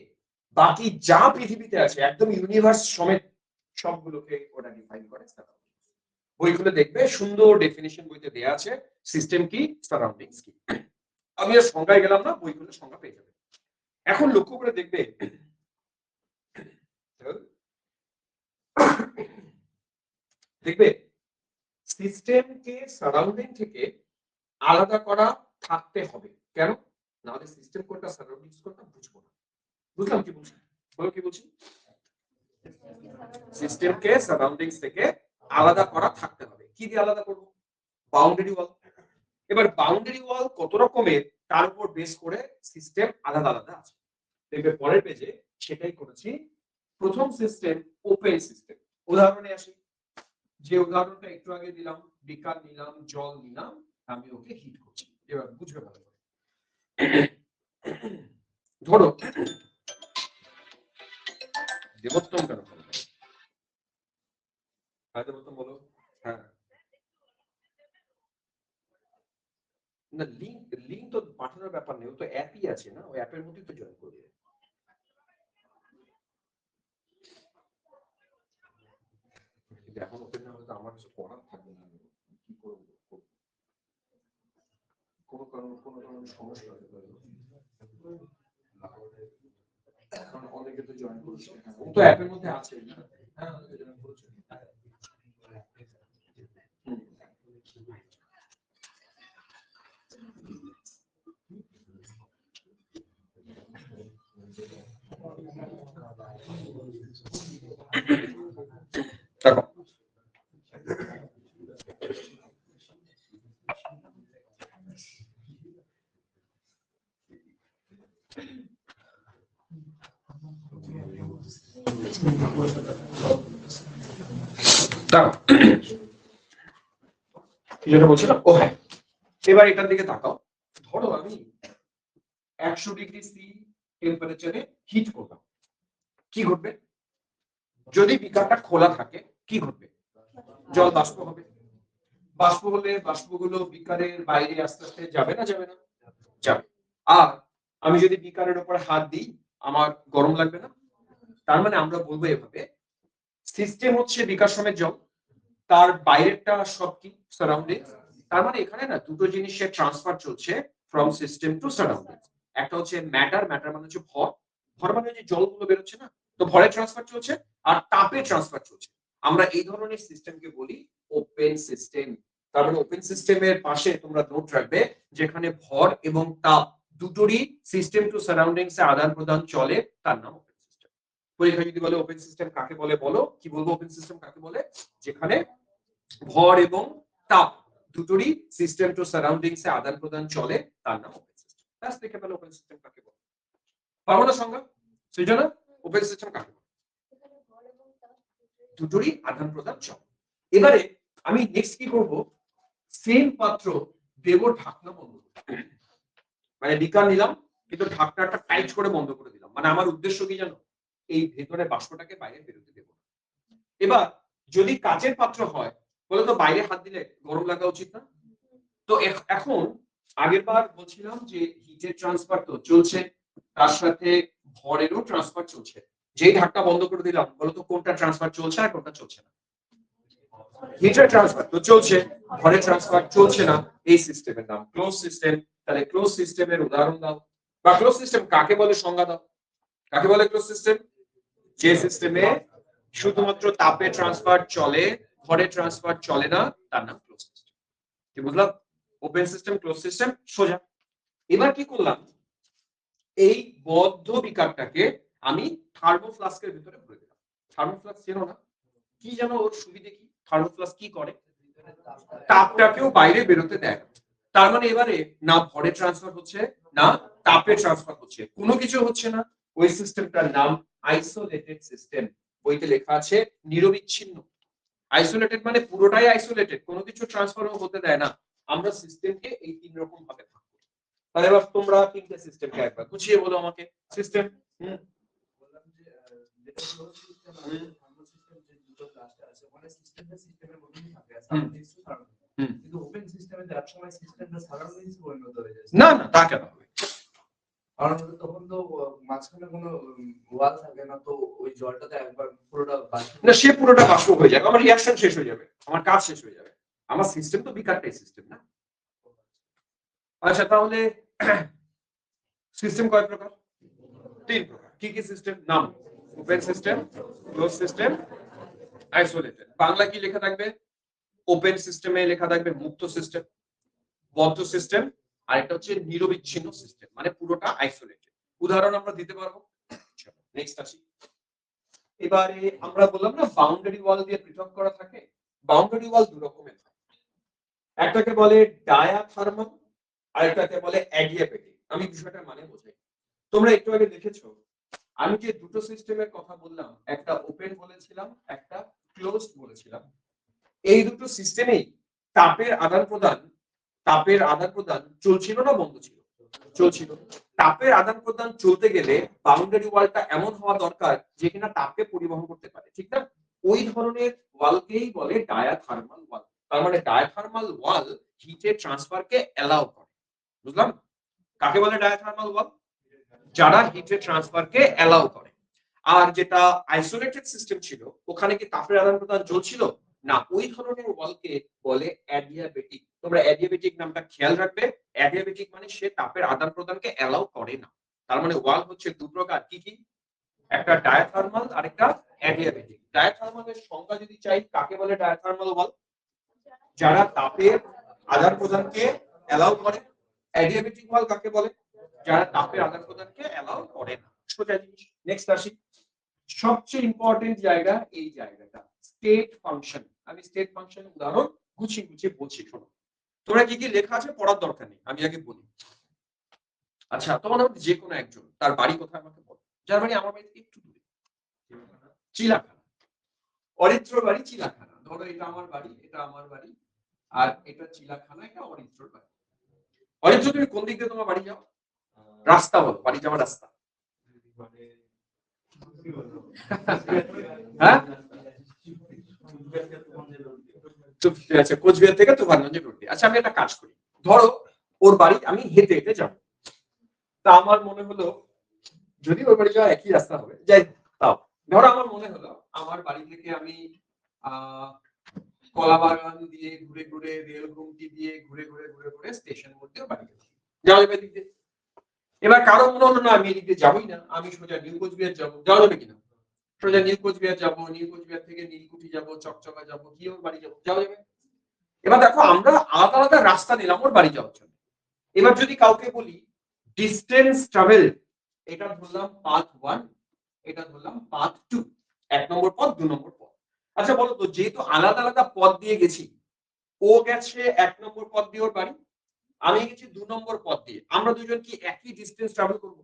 বাকি যা পৃথিবীতে আছে একদম ইউনিভার্স সমেত সবগুলোকে ওটা ডিফাইন করে। বইগুলো দেখবে সুন্দর ডেফিনিশন বইতে দেয়া আছে সিস্টেম কি, সারাউন্ডিংস কি। আমি আর সংজ্ঞায় গেলাম না, বইগুলো সংজ্ঞা পেয়ে যাবে। এখন লক্ষ্য করে দেখবে দেখবে সিস্টেমকে সারাউন্ডিং থেকে আলাদা করা থাকতে হবে। কেন? নাহলে সিস্টেম কোনটা সারাউন্ডিংস কোনটা বুঝবো না। বুঝলাম কি বলছি? বলো কি বলছি? সিস্টেমকে সারাউন্ডিংস থেকে আলাদা করা থাকতে হবে। কি দিয়ে আলাদা করব? Boundary wall. এবার বাউন্ডারি ওয়াল কত রকমের তার উপর বেস করে সিস্টেম আলাদা আলাদা আছে। দেখবে পরের পেজে সেটাই করেছি। প্রথম সিস্টেম ওপেন সিস্টেম। উদাহরণে আসি, যে উদাহরণটা একটু আগে দিলাম, বিকার নিলাম, জল নিলাম, আমি ওকে হিট করছি। এবার বুঝবে ভালো করে। ধরো দেবোত্তম কেন? হ্যাঁ দেবোত্তম বলো। হ্যাঁ না, লিংক তো পাঠানোর ব্যাপার নেই, ও তো অ্যাপই আছে না, ওই অ্যাপের মধ্যেই তো জয়েন করে দেবে। কিন্তু এখন ওপেন না হলে তো আমার কিছু করার থাকবে না, কি করব? কোনো কারণ সমস্যা হতে পারে, কারণ অনেকে তো জয়েন করেছে। ও তো অ্যাপের মধ্যে আছে। হ্যাঁ অনেকে জয়েন করেছে। দেখো কি যেটা বলছিলাম, ও হ্যাঁ, এবার এটার দিকে তাকাও। ধরো আমি 100 ডিগ্রি সি টেম্পারেচারে হিট করলাম, কি ঘটবে? যদি বিকারটা খোলা থাকে কি ঘটবে? জল বাষ্প হবে। বাষ্প হলে বাষ্পগুলো বিকারের বাইরে আস্তে আস্তে যাবে না যাবে না? যাবে। আর আমি যদি বিকারের উপর হাত দিই আমার গরম লাগবে না? তার মানে আমরা বলবো এভাবে, সিস্টেম হচ্ছে বিকাশ সমেত জল, তার বাইরেরটা সব কি সারাউন্ডিং। তার মানে এখানে না দুটো জিনিসের ট্রান্সফার চলছে ফ্রম সিস্টেম টু সারাউন্ডিং। একটা হচ্ছে ম্যাটার, ম্যাটার মানে হচ্ছে ভর, ভর মানে যে জলগুলো বেরোচ্ছে না, তো ভরের ট্রান্সফার চলছে আর তাপের ট্রান্সফার চলছে। আমরা এই ধরনের সিস্টেমকে বলি ওপেন সিস্টেম। তার মানে ওপেন সিস্টেমের পাশে তোমরা নোট রাখবে যেখানে ভর এবং তাপ দুটোরই সিস্টেম টু সারাউন্ডিংস এ আদান প্রদান চলে, তার নাম ওপেন সিস্টেম। পরীক্ষা যদি বলে ওপেন সিস্টেম কাকে বলে বলো, কি বলবো? ওপেন সিস্টেম কাকে বলে? যেখানে ভর এবং তাপ দুটোরই সিস্টেম টু সারাউন্ডিংস এ আদান প্রদান চলে, তার নাম ওপেন সিস্টেম। ব্যাস দেখে পেলে ওপেন সিস্টেম কাকে বলে। পাবো না সংজ্ঞা? সেটা না ওপেন সিস্টেম কাকে বলে? দুটোরই আদান প্রদান চলে। এবারে আমি নেক্সট কি করব? সেম পাত্র দেব, ঢাকনা বন্ধ করে। মানে বিকার নিলাম কিন্তু ঢাকনাটা টাইট করে বন্ধ করে দিলাম। মানে আমার উদ্দেশ্য কি জানো? এই ভেতরে বাষ্পটাকে বাইরে বেরোতে দেব না। এবার যদি কাচের পাত্র হয় বলে তো বাইরে হাত দিলে গরম লাগা উচিত না? তো এখন আগের বার বলছিলাম যে হিটের ট্রান্সফার তো চলছে, তার সাথে ভরেরও ট্রান্সফার চলছে। যেই ঢাকনা বন্ধ করে দিলাম বলতো কোনটা ট্রান্সফার চলছে আর কোনটা চলছে না? হিটের ট্রান্সফার তো চলছে, ভরের ট্রান্সফার চলছে না। এই সিস্টেমের নাম ক্লোজ সিস্টেম। তাহলে ক্লোজ সিস্টেমের উদাহরণ দাও, বা ক্লোজ সিস্টেম কাকে বলে সংজ্ঞা দাও। কাকে বলে ক্লোজ সিস্টেম? যে সিস্টেমে শুধুমাত্র তাপের ট্রান্সফার চলে, ভরের ট্রান্সফার চলে না, তার নাম ক্লোজ সিস্টেম। কি বুঝলাম? ওপেন সিস্টেম, ক্লোজ সিস্টেম সোজা। এবার কি করলাম? এই বদ্ধ বিকারটাকে আমি থার্মোফ্লাস্কের ভিতরে ভরে দিলাম। থার্মোফ্লাস্ক চেনো না? কি জানো ওর সুবিধা কি? থার্মোফ্লাস্ক কি করে? তাপটাকেও বাইরে বেরোতে দেয়। তার মানে এবারে না ভরে ট্রান্সফার হচ্ছে না তাপে ট্রান্সফার হচ্ছে, কোনো কিছু হচ্ছে না। ওই সিস্টেমটার নাম আইসোলেটেড সিস্টেম। বইতে লেখা আছে নিরবিচ্ছিন্ন। আইসোলেটেড মানে পুরোটাই আইসোলেটেড, কোনো কিছু ট্রান্সফারও হতে দেয় না। আমরা সিস্টেমকে এই তিন রকম ভাবে ভাগ করি। তাহলে এবার তোমরা তিনটে সিস্টেমকে একবার গুছিয়ে বলো আমাকে। সিস্টেম বললাম যে যেটা ক্লোজ সিস্টেম আছে থার্মাল সিস্টেম যে দুটো ক্লাসটা আছে মানে সিস্টেমটা সিস্টেমের মধ্যেই থাকে সারাউন্ডিংস টু সারাউন্ডিংস, কিন্তু ওপেন সিস্টেমে যার সময় সিস্টেমটা সারাউন্ডিংস পরিণত হয়ে যায়। না না তা কেন হবে? কারণ তখন তো মাঝখানে কোনো ওয়াল থাকে না, তো ওই জলটাতে একবার পুরোটা না, সে পুরোটা বাষ্প হয়ে যাবে, আমার রিঅ্যাকশন শেষ হয়ে যাবে, আমার কাজ শেষ হয়ে যাবে। আমার সিস্টেম তো বিকারটাই সিস্টেম না। আচ্ছা তাহলে সিস্টেম কয় প্রকার? তিন প্রকার। কি কি সিস্টেম? নাম open system, close system, isolated. Bangla কি লেখা থাকবে? ওপেন সিস্টেমে লেখা থাকবে মুক্ত সিস্টেম, বদ্ধ সিস্টেম, আর এটা হচ্ছে নিরবিচ্ছিন্ন সিস্টেম মানে পুরোটা আইসোলেটেড। উদাহরণ আমরা দিতে পারবো। নেক্সট আসি। এবারে আমরা বললাম না বাউন্ডারি ওয়াল দিয়ে পৃথক করা থাকে। বাউন্ডারি ওয়াল দু রকমের থাকে, একটাকে বলে ডায়াথার্মাল আর একটাকে বলে অ্যাডিয়াবেটিক। আমি বিষয়টা মানে বোঝাই। তোমরা একটু আগে দেখেছো আমি যে দুটো সিস্টেমের কথা বললাম, একটা ওপেন বলেছিলাম, একটা ক্লোজড বলেছিলাম। এই দুটো সিস্টেমেই তাপের আদান প্রদান চলছিল না বন্ধ ছিল? চলছিল। তাপের আদান প্রদান চলতে গেলে বাউন্ডারি ওয়ালটা এমন হওয়া দরকার যে কিনা তাপকে পরিবহন করতে পারে, ঠিক না? ওই ধরনের ওয়ালকেই বলে ডায়াথার্মাল ওয়াল। তার মানে ডায়াথার্মাল ওয়াল হিটের ট্রান্সফারকে অ্যালাউ করে। বুঝলাম? কাকে বলে ডায়াথার্মাল ওয়াল? যারা হিটের ট্রান্সফারকে অ্যালাউ করে। আর যেটা আইসোলেটেড সিস্টেম ছিল ওখানে কি তাপের আদান প্রদান চলছিল না, ওই ধরনের ওয়ালকে বলে অ্যাডিয়াবেটিক। তোমরা অ্যাডিয়াবেটিক নামটা খেয়াল রাখবে। অ্যাডিয়াবেটিক মানে সে তাপের আদান প্রদানকে অ্যালাউ করে না। তার মানে ওয়াল হচ্ছে দু প্রকার। কি কি? একটা ডায়াথার্মাল আর একটা অ্যাডিয়াবেটিক। ডায়াথার্মালের সংজ্ঞা যদি চাই, কাকে বলে ডায়াথার্মাল ওয়াল? যারা তাপের আদান প্রদানকে অ্যালাউ করে। অ্যাডিয়াবেটিক ওয়াল কাকে বলে? যারা তাপের আদান প্রদানকে অ্যালাউ করে না। সোজা জিনিস। নেক্সট আসি। সবচেয়ে ইম্পর্টেন্ট জায়গা এই জায়গাটা, স্টেট ফাংশন। আমি স্টেট ফাংশনের উদাহরণ গুছিয়ে গুছিয়ে বলছি, শোনো। তোমরা কি কি লেখা আছে পড়ার দরকার নেই, আমি আগে বলি। আচ্ছা তোমার যে কোনো একজন তার বাড়ি কোথায় আমাকে বলো। যার বাড়ি আমার বাড়ি থেকে একটু দূরে, চিলাখানা। অরিত্রর বাড়ি চিলাখানা। ধরো এটা আমার বাড়ি, এটা আমার বাড়ি, আর এটা চিলাখানা, এটা অরিত্রর বাড়ি। অরিত্র তুমি কোন দিক দিয়ে তোমার বাড়ি যাও? রাস্তা বলো, বাড়ি যাওয়ার রাস্তা। হ্যাঁ আচ্ছা, কোচবিহার থেকে তুফানগঞ্জের রোড দিয়ে। আচ্ছা আমি একটা কাজ করি, ধরো ওর বাড়ি আমি হেঁটে হেঁটে যাবো। তা আমার মনে হলো, যদি ওর বাড়ি যাওয়া একই রাস্তা হবে, যাই তাও ধরো আমার মনে হলো আমার বাড়ি থেকে আমি কলাবাগান দিয়ে ঘুরে ঘুরে, রেল ঘুমটি দিয়ে ঘুরে ঘুরে ঘুরে ঘুরে স্টেশন মধ্যে বাড়ি যাওয়া যাবে দিক দিয়ে। এবার কারো মনে হলো না আমি এদিক দিয়ে যাবোই না, আমি সোজা নিউ কোচবিহার যাবো, যাওয়া যাবে কিনা? সোজা নিউ কোচবিহার যাবো, নিউ কোচবিহার থেকে নীলকুঠি যাবো, চকচকা যাবো, কি ওর বাড়ি যাবো, যাওয়া যাবে। এবার দেখো আমরা আলাদা আলাদা রাস্তা নিলাম ওর বাড়ি যাওয়ার জন্য। এবার যদি কাউকে বলি ডিস্টেন্স ট্রাভেল, এটা ধরলাম পাথ 1, এটা ধরলাম পাথ 2, 1 নম্বর পথ 2 নম্বর পথ। আচ্ছা বলো তো, যেহেতু আলাদা আলাদা পথ দিয়ে গেছি, ও গেছে 1 নম্বর পথ দিয়ে ওর বাড়ি, আমি গেছি 2 নম্বর পথ দিয়ে, আমরা দুজন কি একই ডিস্টেন্স ট্রাভেল করব?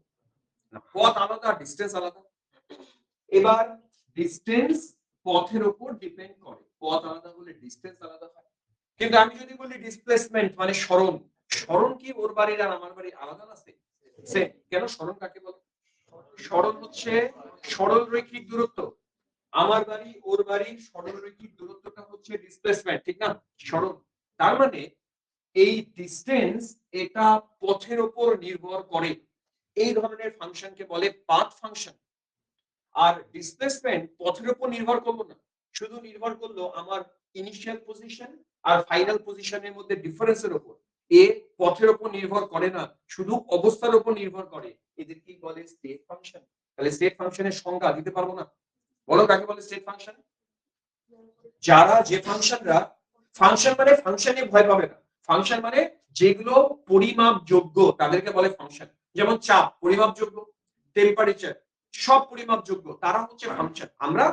না, পথ আলাদা, ডিস্টেন্স আলাদা। এবার ডিস্টেন্স পথের উপর ডিপেন্ড করে, পথ আলাদা হলে ডিস্টেন্স আলাদা হয়। কিন্তু আমি যদি বলি ডিসপ্লেসমেন্ট মানে সরণ, সরণ কি ওর বাড়ির আর আমার বাড়ি আলাদা আছে? সেম। কেন? সরণ কাকে বলে? সরণ হচ্ছে সরল রৈখিক দূরত্ব। আমার বাড়ি ওর বাড়ির সরল রৈখিক দূরত্বটা হচ্ছে ডিসপ্লেসমেন্ট, ঠিক না? সরণ। তার মানে এই ডিসটেন্স এটা পথের উপর নির্ভর করে। এই ধরনের ফাংশনকে বলে পাথ ফাংশন। আর ডিসপ্লেসমেন্ট পথের উপর নির্ভর করলো না, শুধু নির্ভর করলো আমার ইনিশিয়াল পজিশন আর ফাইনাল পজিশনের মধ্যে ডিফারেন্সের উপর। এ পথের উপর নির্ভর করে না, শুধু অবস্থার উপর নির্ভর করে। এদের কি বলে? State function. তাহলে স্টেট ফাংশনের সংজ্ঞা দিতে পারবো না? বলো কাকে বলে স্টেট ফাংশন? যারা যে ফাংশনরা, ফাংশন মানে ফাংশনে ভয় পাবে না, ফাংশন মানে যেগুলো পরিমাপযোগ্য তাদেরকে বলে ফাংশন। যেমন চাপ পরিমাপযোগ্য, টেম্পারেচার সব পরিমাপযোগ্য, তারা হচ্ছে ফাংশন। আমরা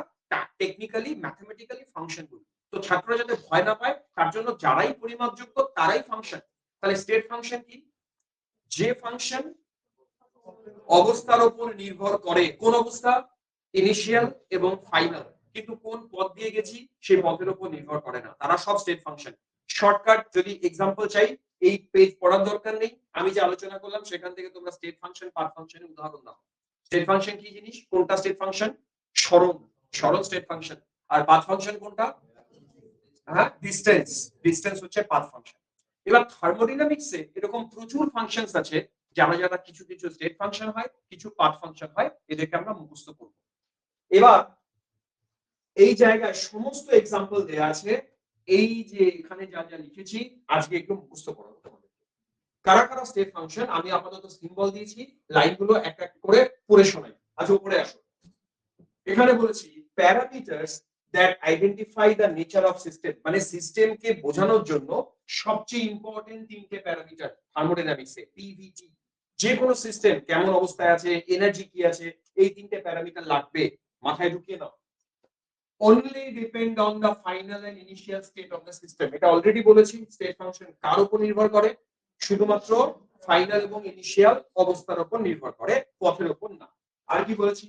টেকনিক্যালি ম্যাথমেটিক্যালি ফাংশন বলি। তো ছাত্ররা যাতে ভয় না পায় তার জন্য যারাই পরিমাপযোগ্য তারাই ফাংশন। তাহলে স্টেট ফাংশন কি? যে ফাংশন অবস্থার উপর নির্ভর করে। কোন অবস্থা? ইনিশিয়াল এবং ফাইনাল, কিন্তু কোন পদ দিয়ে গেছি সেই পদের উপর নির্ভর করে না, তারা সব স্টেট ফাংশন। শর্টকাট যদি এক্সাম্পল চাই, এই পেজ পড়ার দরকার নেই, আমি যে আলোচনা করলাম সেখান থেকে তোমরা স্টেট ফাংশন পাথ ফাংশনের উদাহরণ দাও। স্টেট ফাংশন কি জিনিস, কোনটা স্টেট ফাংশন? সরণ, সরণ স্টেট ফাংশন। আর পাথ ফাংশন কোনটা? হ্যাঁ, ডিসটেন্স, ডিসটেন্স হচ্ছে পাথ ফাংশন। এবার থার্মোডাইনামিক্সে এরকম প্রচুর ফাংশনস আছে, যারা যারা কিছু কিছু স্টেট ফাংশন হয়, কিছু পাথ ফাংশন হয়, এদেরকে আমরা মুখস্থ করব। এবার এই জায়গায় সমস্ত এক্সাম্পল দেয়া আছে, এই যে এখানে যা যা লিখেছি আজকে একটু মুখস্থ করো তোমাদের। কারা কারা স্টেট ফাংশন, আমি আপাতত সিম্বল দিয়েছি, লাইনগুলো এক এক করে পড়ে শোনাই। আচ্ছা উপরে আসো, এখানে বলেছি parameters that identify the nature of system, মানে সিস্টেমকে বোঝানোর জন্য সবচেয়ে ইম্পর্টেন্ট তিনটে প্যারামিটার থার্মোডাইনামিক্সে, পিভিটি। যে কোনো সিস্টেম কেমন অবস্থায় আছে, এনার্জি কি আছে, এই তিনটে প্যারামিটার লাগবে, মাথায় ঢুকিয়ে নাও। only depend on the final and initial state of the system, এটা অলরেডি বলেছি। স্টেট ফাংশন কার উপর নির্ভর করে? শুধুমাত্র ফাইনাল এবং ইনিশিয়াল অবস্থার উপর নির্ভর করে, পথের উপর না। আর কি বলেছি?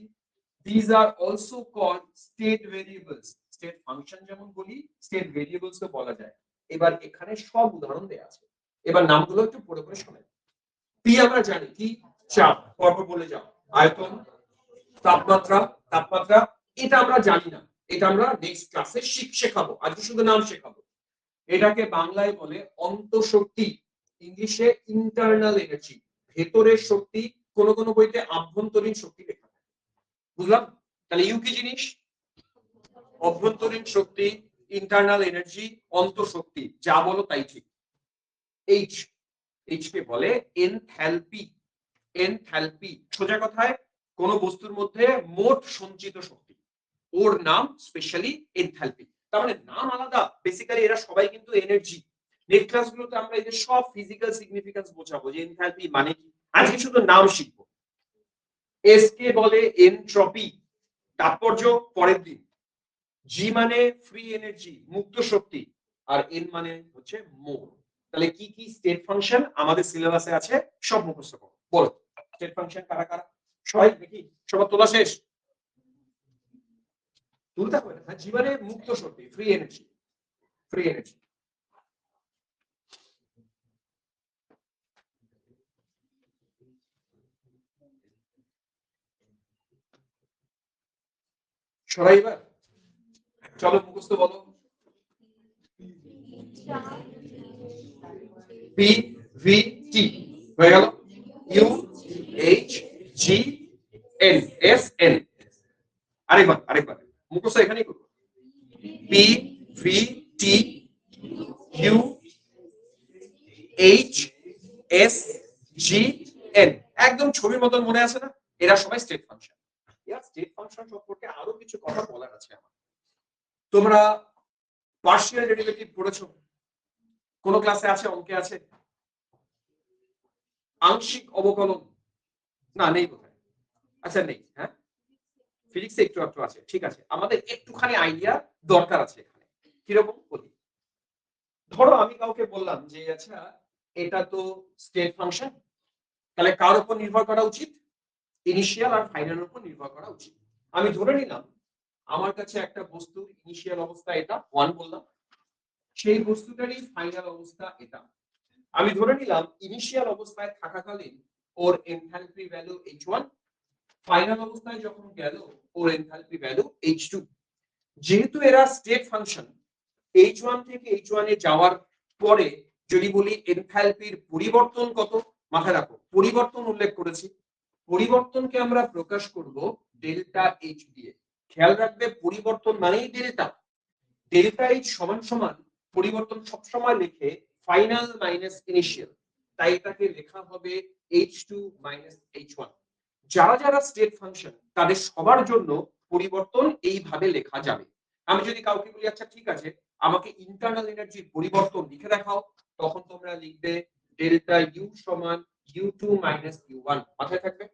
these are also called state variables, state function যেমন বলি, স্টেট ভেরিয়েবলস তো বলা যায়। এবার এখানে সব উদাহরণ দেয়া আছে, এবার নামগুলো একটু পড়ে পড়ে শোনাই। পি আমরা জানি কি, চাপ, পরপর বলে যাও। আয়তন, তাপমাত্রা, তাপমাত্রা এটা আমরা জানি না, এটা আমরা নেক্সট ক্লাসে শেখাবো, আজকে শুধু নাম শেখাবো। এটাকে বাংলায় বলে অন্তঃশক্তি, ইংলিশে ইন্টারনাল এনার্জি, ভেতরের শক্তি, কোন কোন বইতে আভ্যন্তরীণ শক্তি লেখা থাকে। বুঝলাম? তাহলে ইউ কি জিনিস? অভ্যন্তরীণ শক্তি, ইন্টারনাল এনার্জি, অন্তঃশক্তি, যা বলো তাই ঠিক। এইচ, এইচ কে বলে এনথ্যালপি। এনথ্যালপি সোজা কথায় কোন বস্তুর মধ্যে মোট সঞ্চিত শক্তি, ওর নাম স্পেশালি এনথ্যালপি। তার মানে নাম আলাদা, বেসিক্যালি এরা সবাই কিন্তু এনার্জি। নেক্সট ক্লাসগুলোতে আমরা এই যে সব ফিজিক্যাল সিগনিফিকেন্স বোঝাবো যে এনথ্যালপি মানে কি, আজকে শুধু নাম শিখবো। এস কে বলে এনট্রপি, তাৎপর্য পরের দিন। জি মানে ফ্রি এনার্জি, মুক্ত শক্তি, আর এন মানে হচ্ছে মোল। তাহলে কি কি স্টেট ফাংশন আমাদের সিলেবাসে আছে সব মুখস্থ করো। বলো স্টেট ফাংশন কারা কারা, সবাই দেখি, সবার তোলা শেষ? তুলতে হবে না, জি মানে মুক্ত শক্তি, ফ্রি এনার্জি, ফ্রি এনার্জি। সবাই এবার চলো মুখস্থ বলো। পি ভি টি হয়ে গেল, U H G N S N. আরেকবার আরেকবার মুখস্থ এখানেই করবো। P V T U H S G N, একদম ছবির মতন মনে আছে না? এরা সবাই স্টেট ফাংশন। স্টেট ফাংশন সম্পর্কে আরো কিছু কথা বলার আছে আমার। তোমরা পার্শিয়াল ডেরিভেটিভ পড়েছো? কোন ক্লাসে আছে? অঙ্কে আছে? আংশিক অবকলন না, নেই কোথায়? আচ্ছা নেই, হ্যাঁ ফিজিক্সে একটু একটু আছে, ঠিক আছে। আমাদের একটুখানি আইডিয়া দরকার আছে এখানে। কিরকম বলি, ধরো আমি কাউকে বললাম যে আচ্ছা এটা তো স্টেট ফাংশন, তাহলে কার উপর নির্ভর করা উচিত? ইনিশিয়াল আর ফাইনালের উপর নির্ভর করা উচিত। আমি ধরে নিলাম আমার কাছে একটা বস্তুর ইনিশিয়াল অবস্থা এটা 1 বললাম, সেই বস্তুটারই ফাইনাল অবস্থা এটা। আমি ধরে নিলাম ইনিশিয়াল অবস্থায় থাকাকালীন ওর এনথালপি ভ্যালু h1, ফাইনাল অবস্থায় যখন গেল ওর এনথালপি ভ্যালু h2। যেহেতু এরা স্টেট ফাংশন, h1 থেকে h1 এ যাওয়ার পরে যদি বলি এনথালপির পরিবর্তন কত, মাথায় রাখো পরিবর্তন উল্লেখ করেছি, পরিবর্তনকে আমরা প্রকাশ করব ডেল্টা এইচ দিয়ে। খেয়াল রাখবে পরিবর্তন মানেই ডেল্টা। ডেল্টা এইচ সমান সমান পরিবর্তন সবসময় লিখে ফাইনাল মাইনাস ইনিশিয়াল, তাই এটাকে লেখা হবে h2 মাইনাস h1। যারা যারা স্টেট ফাংশন তাদের সবার জন্য পরিবর্তন এইভাবে লেখা যাবে। আমি যদি কাউকে বলি আচ্ছা ঠিক আছে আমাকে ইন্টারনাল এনার্জির পরিবর্তন লিখে দেখাও, তখন তোমরা লিখবে ডেল্টা ইউ সমান u2 মাইনাস u1, মাথায় থাকবে।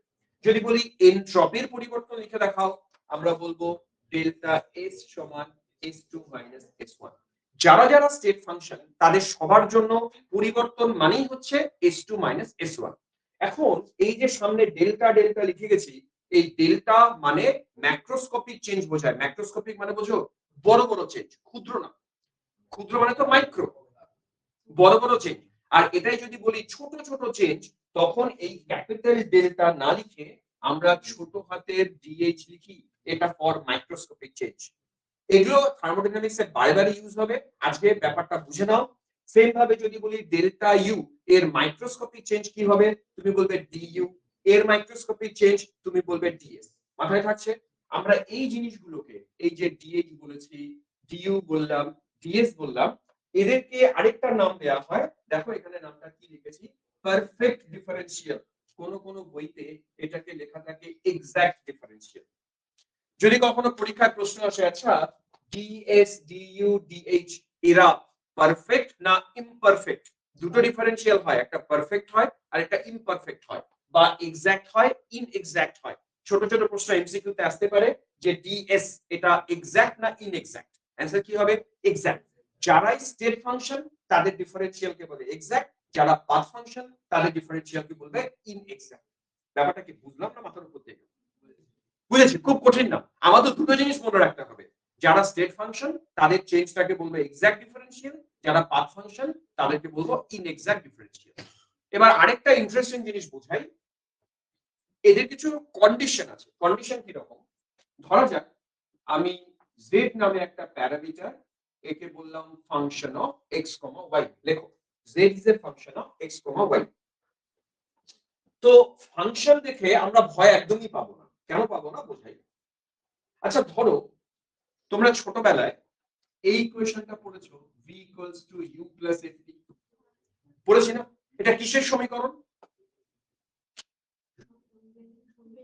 যদি বলি এনট্রপির পরিবর্তন লিখে দেখাও, আমরা বলবো ডেল্টা এস সমান s2 মাইনাস s1। যারা যারা স্টেট ফাংশন তাদের সবার জন্য পরিবর্তন মানেই হচ্ছে s2 মাইনাস s1। এখন এই যে সামনে ডেল্টা ডেল্টা লিখে গেছি, এই ডেল্টা মানে ম্যাক্রোস্কোপিক চেঞ্জ বোঝায়। ম্যাক্রোস্কোপিক মানে বোঝো বড় বড় চেঞ্জ, ক্ষুদ্র না। ক্ষুদ্র মানে তো মাইক্রো, বড় বড় চেঞ্জ। আর এটাই যদি বলি ছোট ছোট চেঞ্জ, তখন এই ক্যাপিটাল ডেল্টা না লিখে আমরা ছোট হাতের ডিএইচ লিখি, এটা ফর মাইক্রোস্কোপিক চেঞ্জ। এগুলো থার্মোডাইনামিক্স এ বারে বারে ইউজ হবে, আজকে ব্যাপারটা বুঝে নাও। সেম ভাবে যদি বলি ডেল্টা ইউ এর মাইক্রোস্কোপিক চেঞ্জ কি হবে, তুমি বলবে ডিইউ। এর মাইক্রোস্কোপিক চেঞ্জ তুমি বলবে ডিএস। মাথায় থাকছে? আমরা এই জিনিসগুলোকে, এই যে ডিএইচ বলেছি, ডিইউ বললাম, ডিএস বললাম, এদেরকে আরেকটা নাম দেওয়া হয়। দেখো এখানে নামটা কি লিখেছি, পারফেক্ট ডিফারেন্সিয়াল। কোন কোন বইতে এটাকে লেখা থাকে এক্সাক্ট ডিফারেন্সিয়াল। যদি কখনো পরীক্ষায় প্রশ্ন আসে, আচ্ছা ডিএস ডিইউ ডিএইচ এরা পারফেক্ট না ইমপারফেক্ট? দুটো ডিফারেন্সিয়াল হয়, একটা পারফেক্ট হয় আর একটা ইমপারফেক্ট হয়, বা এক্সাক্ট হয় ইনএক্সাক্ট হয়। ছোট ছোট প্রশ্ন এমসিকিউ তে আসতে পারে যে ডিএস এটা এক্সাক্ট না ইনএক্সাক্ট। অ্যানসার কি হবে? এক্সাক্ট। যারাই স্টেট ফাংশন তাদের ডিফারেন্সিয়ালকে বলে এক্সাক্ট, যারা পাথ ফাংশন তাদের ডিফারেন্সিয়ালকে বলবে ইনএক্সাক্ট। ব্যাপারটা কি বুঝলাম না মাথার উপর থেকে? বুঝেছি, খুব কঠিন না। আমাদের দুটো জিনিস মনে রাখতে হবে, যারা স্টেট ফাংশন তাদের চেঞ্জটাকে বলবো এক্সাক্ট ডিফারেন্সিয়াল, যারা পাথ ফাংশন তাদেরকে বলবো ইনএক্সাক্ট ডিফারেন্সিয়াল। এবার আরেকটা ইন্টারেস্টিং জিনিস বোঝাই, এদের কিছু কন্ডিশন আছে। কন্ডিশন কি রকম? ধরা যাক আমি z নামে একটা প্যারামিটার, একে বললাম ফাংশন অফ x, y। লেখো z is a function of x, y। তো ফাংশন দেখে আমরা ভয় একদমই পাবো না। কেন পাবো না বোঝাই। আচ্ছা ধরো তোমরা ছোটবেলায় এই ইকুয়েশনটা পড়েছো, v equals to u plus ft, পড়েছি না? এটা কিসের সমীকরণ?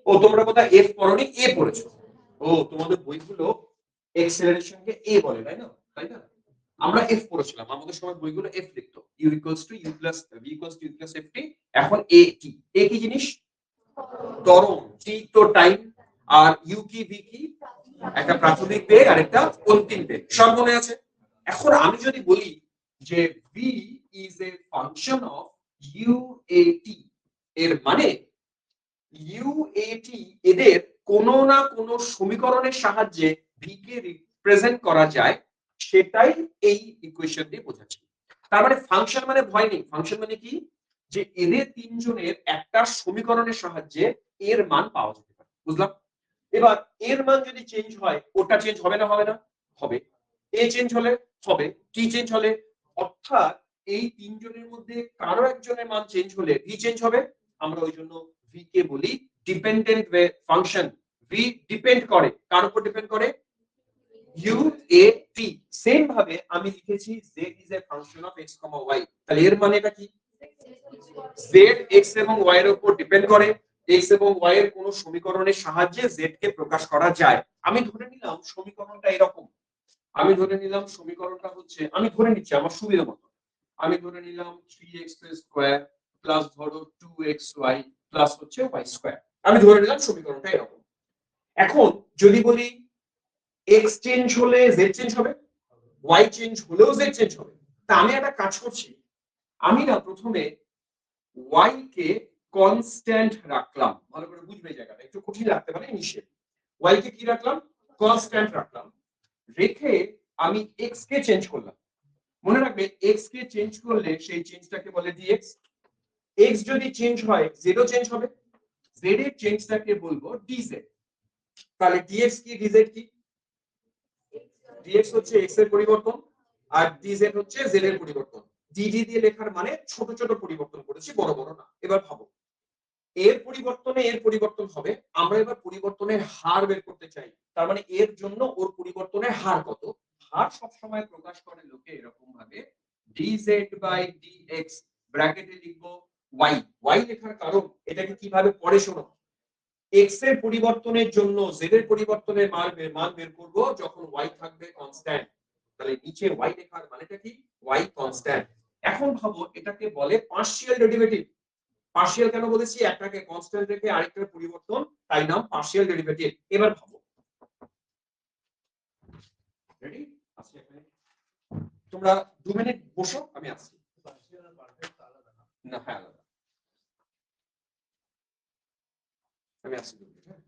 ও তোমরা কোথায় f পড়োনি, a পড়েছো। ও তোমাদের বইগুলো এক্সেলারেশনকে a বলে, তাই না? তাই না? আমরা f পড়েছিলাম, আমাদের সময় বইগুলো f লিখতো, u equals to u plus v equals to u plus ft। এখন a কি? a কি জিনিস? ত্বরণ। t তো টাইম, আর u কি v কি? একটা প্রাথমিক বেগ আর একটা অন্তিম বেগ। সব মনে আছে? এখন আমি যদি বলি যে v is a function of uat, এর মানে uat এদের কোন না কোন সমীকরণের সাহায্যে v কে রিপ্রেজেন্ট করা যায়, সেটাই এই ইকুয়েশন দিয়ে বোঝাচ্ছি। তার মানে ফাংশন মানে ভয় নেই। ফাংশন মানে কি? যে এদের তিনজনের একটা সমীকরণের সাহায্যে এর মান পাওয়া যেতে পারে। বুঝলাম? এবার এর মান যদি চেঞ্জ হয়, ওটা চেঞ্জ হবে না? হবে না? হবে। এ চেঞ্জ হলে হবে, টি চেঞ্জ হলে, অর্থাৎ এই তিনজনের মধ্যে কারো একজনের মান চেঞ্জ হলে ভি চেঞ্জ হবে। আমরা ওই জন্য ভি কে বলি ডিপেন্ডেন্ট ফাংশন। ভি ডিপেন্ড করে, কার উপর ডিপেন্ড করে? U A T. সেম ভাবে আমি লিখেছি z is a function of x, y। তাহলে এর মানে এটা কি? z x এবং y এর উপর ডিপেন্ড করে। x এবং y এর কোন সমীকরণের সাহায্যে z কে প্রকাশ করা যায়। আমি ধরে নিলাম সমীকরণটা এরকম। আমি ধরে নিলাম সমীকরণটা হচ্ছে, আমি ধরে নিচ্ছি আমার সুবিধা মতো, আমি ধরে নিলাম 3x স্কয়ার প্লাস ধরো 2xy প্লাস হচ্ছে y স্কয়ার। আমি ধরে নিলাম সমীকরণটা এরকম। এখন যদি বলি x চেঞ্জ হলে z চেঞ্জ হবে, y চেঞ্জ হলেও z চেঞ্জ হবে। তা আমি একটা কাজ করছি, আমি না প্রথমে y কে কনস্ট্যান্ট রাখলাম। ভালো করে বুঝবে এই জায়গাটা, একটু কঠিন লাগতে পারে ইনিশিয়ালি। y কে কি রাখলাম? কনস্ট্যান্ট রাখলাম। রেখে আমি x কে চেঞ্জ করলাম। মনে রাখবে x কে চেঞ্জ করলে সেই চেঞ্জটাকে বলে dx। x যদি চেঞ্জ হয় z ও চেঞ্জ হবে, z এর চেঞ্জটাকে বলবো dz। তাহলে dx কি dz কি? dx হচ্ছে x এর পরিবর্তন আর dz হচ্ছে z এর পরিবর্তন। dt দিয়ে লেখার মানে ছোট ছোট পরিবর্তন করেছি, বড় বড় না। এবার ভাবো এর পরিবর্তনে এর পরিবর্তন হবে, আমরা এবার পরিবর্তনের হার বের করতে চাই। তার মানে এর জন্য ওর পরিবর্তনের হার কত? হার সব সময় প্রকাশ করে লোকে এরকম ভাবে dz বাই dx, ব্র্যাকেটে লিখবো y। y লেখার কারণ এটাকে কিভাবে পড়ে শোনো। x এর পরিবর্তনের জন্য z এর পরিবর্তনের মান বের করব যখন y থাকবে কনস্ট্যান্ট। তাহলে নিচে y লেখার মানেটা কি? y constant. এখন ভাবো এটাকে বলে পার্শিয়াল ডেরিভেটিভ। পার্শিয়াল কেন বলেছি? একটাকে কনস্ট্যান্ট রেখে আরেকটার পরিবর্তন, তাই নাম পার্শিয়াল ডেরিভেটিভ। এবার ভাবো, রেডি? আচ্ছা তোমরা 2 মিনিট বসো, আমি আসছি। না হ্যাঁ আলাদা, আমি আসছি 2 মিনিট।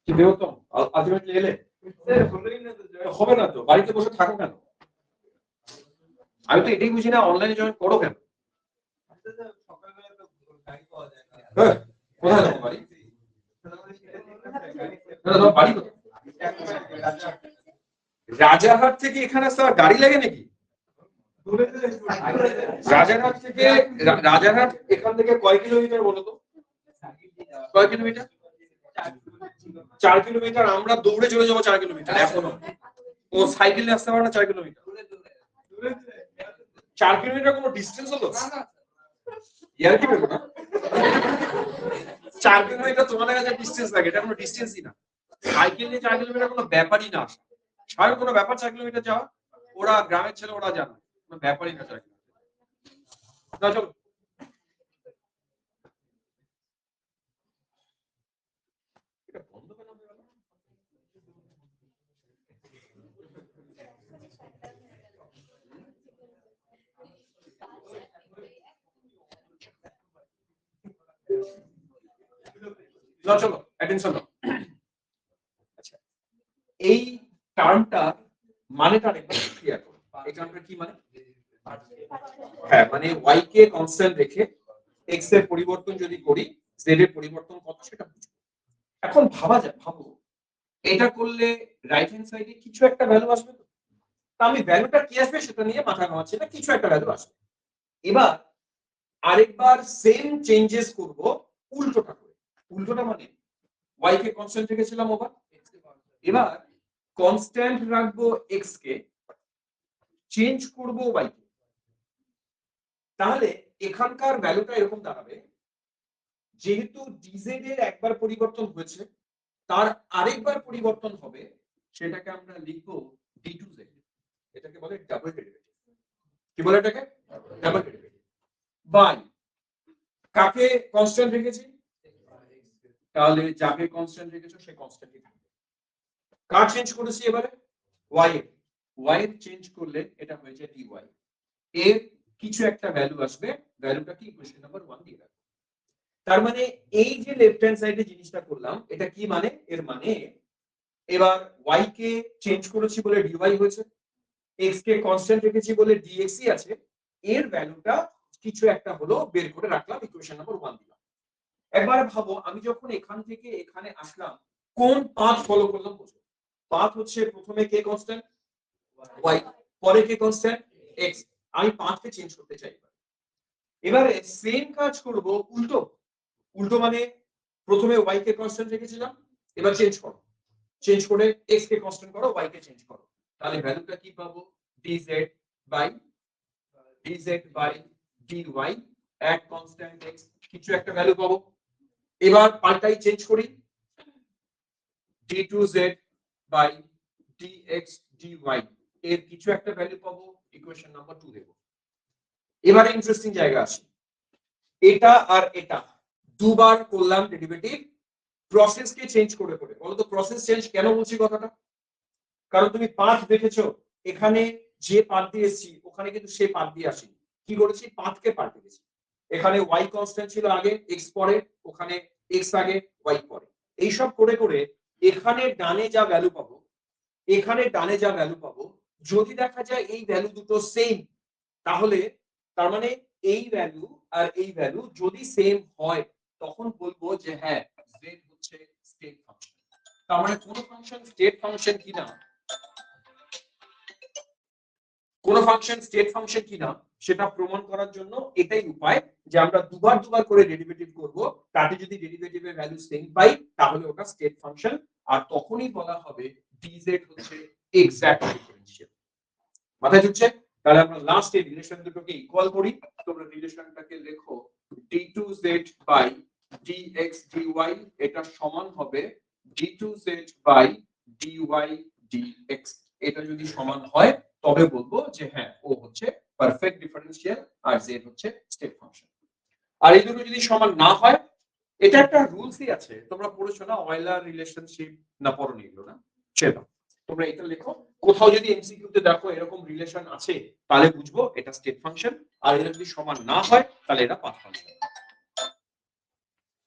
কি বেরোতাম আলটিমেটলি এলে হবে না তো, বাড়িতে বসে থাকো কেন? আমি তো এটাই বুঝি না, অনলাইনে জয়েন করো কেন? কোথায় যাবো বাড়ি? বাড়ি কোথায়? রাজারহাট থেকে এখানে আসতে গাড়ি লাগে নাকি? রাজারহাট এখান থেকে কয় কিলোমিটার বলো তো? কয় কিলোমিটার? 4 কিলোমিটার। আমরা দৌড়ে চলে যাবো 4 কিলোমিটার এখনো। ও সাইকেলে আসতে পারে না 4 কিলোমিটার। 4 কিলোমিটার কোনো ডিস্টেন্স হলো? ইয়ার কি ব্যাপার? 4 কিলোমিটার তোমাদের কাছে ডিস্টেন্স লাগে, এটা কোনো ডিস্টেন্সই না। সাইকেল নিয়ে 4 কিলোমিটার কোনো ব্যাপারই না। স্বাভাবিক কোনো ব্যাপার 4 কিলোমিটার যাওয়া? ওরা গ্রামের ছেলে, ওরা জানে কোনো ব্যাপারই না 4 কিলোমিটার। না চলো। এটা বন্ধ কেন হয়ে গেল? চলো অ্যাটেনশন দাও। আচ্ছা, এই টার্মটা মানেটা আরেকবার ক্লিয়ার করো। এই টার্মটা কি মানে? হ্যাঁ, মানে y কে কনস্ট্যান্ট রেখে x এর পরিবর্তন যদি করি z এর পরিবর্তন কত সেটা বুঝবো। এখন ভাবা যায়, ভাবো এটা করলে রাইট হ্যান্ড সাইডে কিছু একটা ভ্যালু আসবে তো। আমি ভ্যালুটা কি আসবে সেটা নিয়ে মাথা ঘামাচ্ছি না, কিছু একটা ভ্যালু আসবে। এবার আরেকবার সেম চেঞ্জেস করব উল্টোটা করে। উল্টোটা মানে y কে কনস্ট্যান্ট রেখেছিলাম ওভার, এবার কনস্ট্যান্ট রাখবো x কে, চেঞ্জ করব y কে। তাহলে এখানকার ভ্যালুটা এরকম দাঁড়াবে, যেহেতু dz এর একবার পরিবর্তন হয়েছে তার আরেকবার পরিবর্তন হবে, সেটাকে আমরা লিখবো d2z। এটাকে বলে ডাবল ডেরিভেটিভ। কি বলে এটাকে? Double derivative. বাই কাকে কনস্ট্যান্ট রেখেছি? তাহলে যাকে কনস্ট্যান্ট রেখেছো সে কনস্ট্যান্টই থাকবে। কার চেঞ্জ করেছি এবারে? y এর। y এর চেঞ্জ করলে এটা হয়ে যায় dy। এর কিছু একটা ভ্যালু আসবে, ভ্যালুটা কি ইকুয়েশন নাম্বার 1 দিয়ে রাখবো। তার মানে এই যে লেফট হ্যান্ড সাইডে জিনিসটা করলাম, এটা কি মানে? এর মানে এবার y কে চেঞ্জ করেছি বলে dy হয়েছে, x কে কনস্ট্যান্ট রেখেছি বলে dx ই আছে, এর ভ্যালুটা কিছু একটা হলো, বের করে রাখলাম, ইকুয়েশন নাম্বার 1 দিলাম। একবার ভাবো আমি যখন এখান থেকে এখানে আসলাম কোন পাথ ফলো করলাম বুঝো। পাথ হচ্ছে প্রথমে কে কনস্ট্যান্ট y, পরে কে কনস্ট্যান্ট x। আমি পাথকে চেঞ্জ করতে চাই। এবারে সেম কাজ করব উল্টো। উল্টো মানে প্রথমে y কে কনস্ট্যান্ট রেখেছিলাম, এবার চেঞ্জ করো, চেঞ্জ করে x কে কনস্ট্যান্ট করো, y কে চেঞ্জ করো। তাহলে ভ্যালুটা কি পাবো? dz by dy at constant x, কিছু একটা ভ্যালু পাবো। এবার পাল্টাই চেঞ্জ করি, d2z বাই dx dy এর কিছু একটা ভ্যালু পাবো, ইকুয়েশন নাম্বার 2 দেব। এবারে ইন্টারেস্টিং জায়গা আসে, এটা আর এটা দুবার করলাম ডেরিভেটিভ, প্রসেসকে চেঞ্জ করে করে। বলতো প্রসেস চেঞ্জ কেন বলছি কথাটা? কারণ তুমি পাথ দেখেছো, এখানে যে পাথ দিয়ে এসেছি ওখানে কিন্তু সে পাথ দিয়ে আসেনি। কি করেছি? পাথকে পাল্টে দিয়েছি। এখানে y কনস্ট্যান্ট ছিল আগে, x পরে, ওখানে x আগে y পরে। এইসব করে করে এখানে ডানে যা ভ্যালু পাবো, এখানে ডানে যা ভ্যালু পাবো, যদি দেখা যায় এই ভ্যালু দুটো সেম, তাহলে তার মানে এই ভ্যালু আর এই ভ্যালু যদি সেম হয় তখন বলবো যে হ্যাঁ z হচ্ছে স্টেট ফাংশন। তার মানে কোন ফাংশন স্টেট ফাংশন কিনা কোন ফাংশন স্টেট ফাংশন কিনা সেটা প্রমাণ করার জন্য এটাই উপায় যে আমরা দুবার করে ডেরিভেটিভ করব, তাতে যদি ডেরিভেটিভের ভ্যালু সেম পাই তাহলে ওটা স্টেট ফাংশন, আর তখনই বলা হবে dz হচ্ছে এক্সাক্ট ডিফারেন্সিয়াল। মাথায় ঢুকছে? তাহলে আমরা লাস্ট এই রিলেশন দুটোকে ইকুয়াল করি। তোমরা রিলেশনটাকে লেখো d2z বাই dx dy, এটা সমান হবে d2z বাই dy dx। এটা যদি সমান হয় তবে বলবো যে হ্যাঁ ও হচ্ছে পারফেক্ট ডিফারেন্সিয়াল আর z হচ্ছে স্টেট ফাংশন। আর এই দুটো যদি সমান না হয়, এটা একটা রুলসই আছে, তোমরা পড়েছো না, অয়েলার রিলেশনশিপ, না পড়োনি এগুলো? না, সেটা তোমরা এটা লেখো। কোথাও যদি এমসিকিউ তে দেখো এরকম রিলেশন আছে তাহলে বুঝবো এটা স্টেট ফাংশন, আর এটা যদি সমান না হয় তাহলে এটা পাথ ফাংশন।